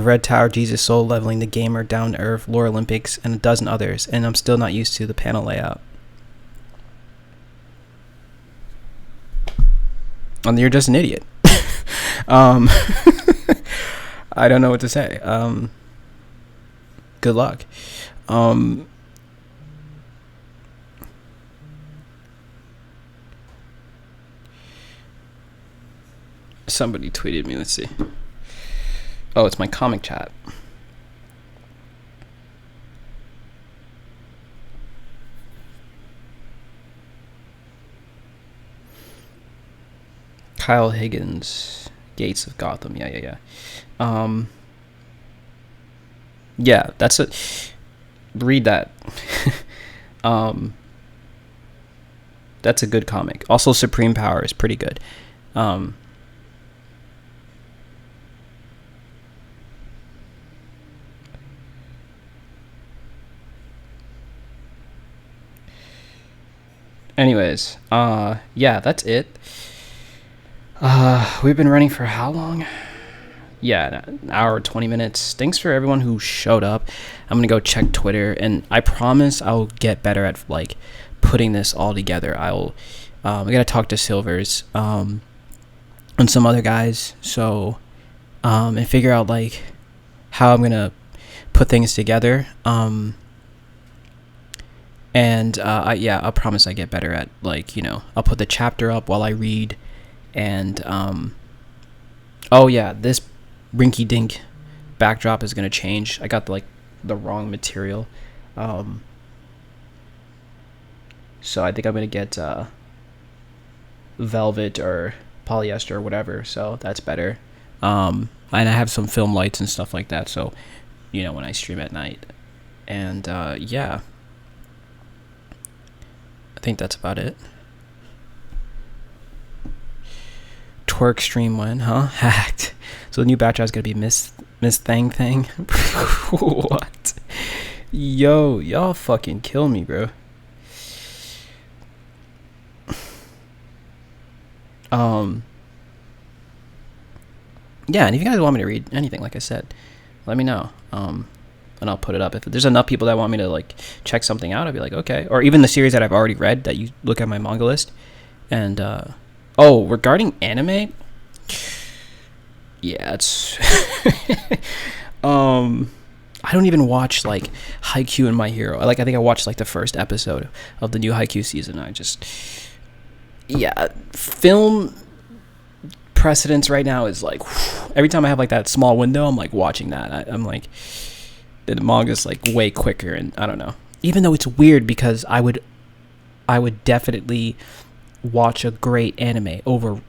A: read Tower Jesus Soul Leveling the Gamer, Down to Earth, Lore Olympics, and a dozen others, and I'm still not used to the panel layout. And you're just an idiot. I don't know what to say. Good luck. Somebody tweeted me. Let's see. Oh, it's my comic chat. Kyle Higgins, Gates of Gotham. Yeah. Yeah, that's it. Read that. That's a good comic. Also, Supreme Power is pretty good. Anyways, yeah, that's it. We've been running for how long? Yeah, an hour, 20 minutes. Thanks for everyone who showed up. I'm gonna go check Twitter, and I promise I'll get better at like putting this all together. I gotta talk to Silvers, and some other guys, so and figure out like how I'm gonna put things together. And I promise I get better at, like, you know, I'll put the chapter up while I read, and oh yeah, this rinky dink backdrop is gonna change. I got the wrong material, so I think I'm gonna get velvet or polyester or whatever, so that's better. And I have some film lights and stuff like that, so you know, when I stream at night. And yeah, I think that's about it. Twerk stream when, huh? Hacked. So the new batch is gonna be Miss Thang. What? Yo, y'all fucking kill me, bro. Yeah, and if you guys want me to read anything, like I said, let me know. And I'll put it up. If there's enough people that want me to like check something out, I'll be like, okay. Or even the series that I've already read that you look at my manga list. And regarding anime, yeah, it's I don't even watch like Haikyuu and My Hero. I think I watched like the first episode of the new Haikyuu season. I just, yeah, film precedence right now is like every time I have like that small window, I'm like watching that. I'm like, the manga's like way quicker, and I don't know. Even though it's weird because I would definitely watch a great anime over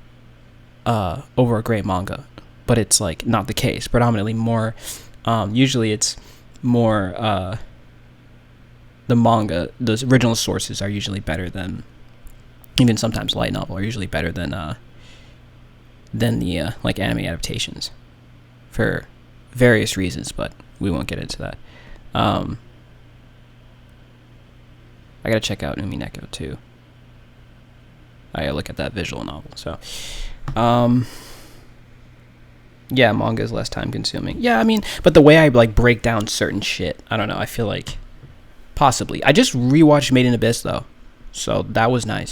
A: a great manga, but it's like not the case. Predominantly more, usually it's more the manga. Those original sources are usually better than, even sometimes light novel are usually better than the like anime adaptations for various reasons, but we won't get into that. I gotta check out Umineko too. I gotta look at that visual novel. So, yeah, manga is less time consuming. Yeah, I mean, but the way I like break down certain shit, I don't know. I feel like possibly. I just rewatched Made in Abyss though, so that was nice.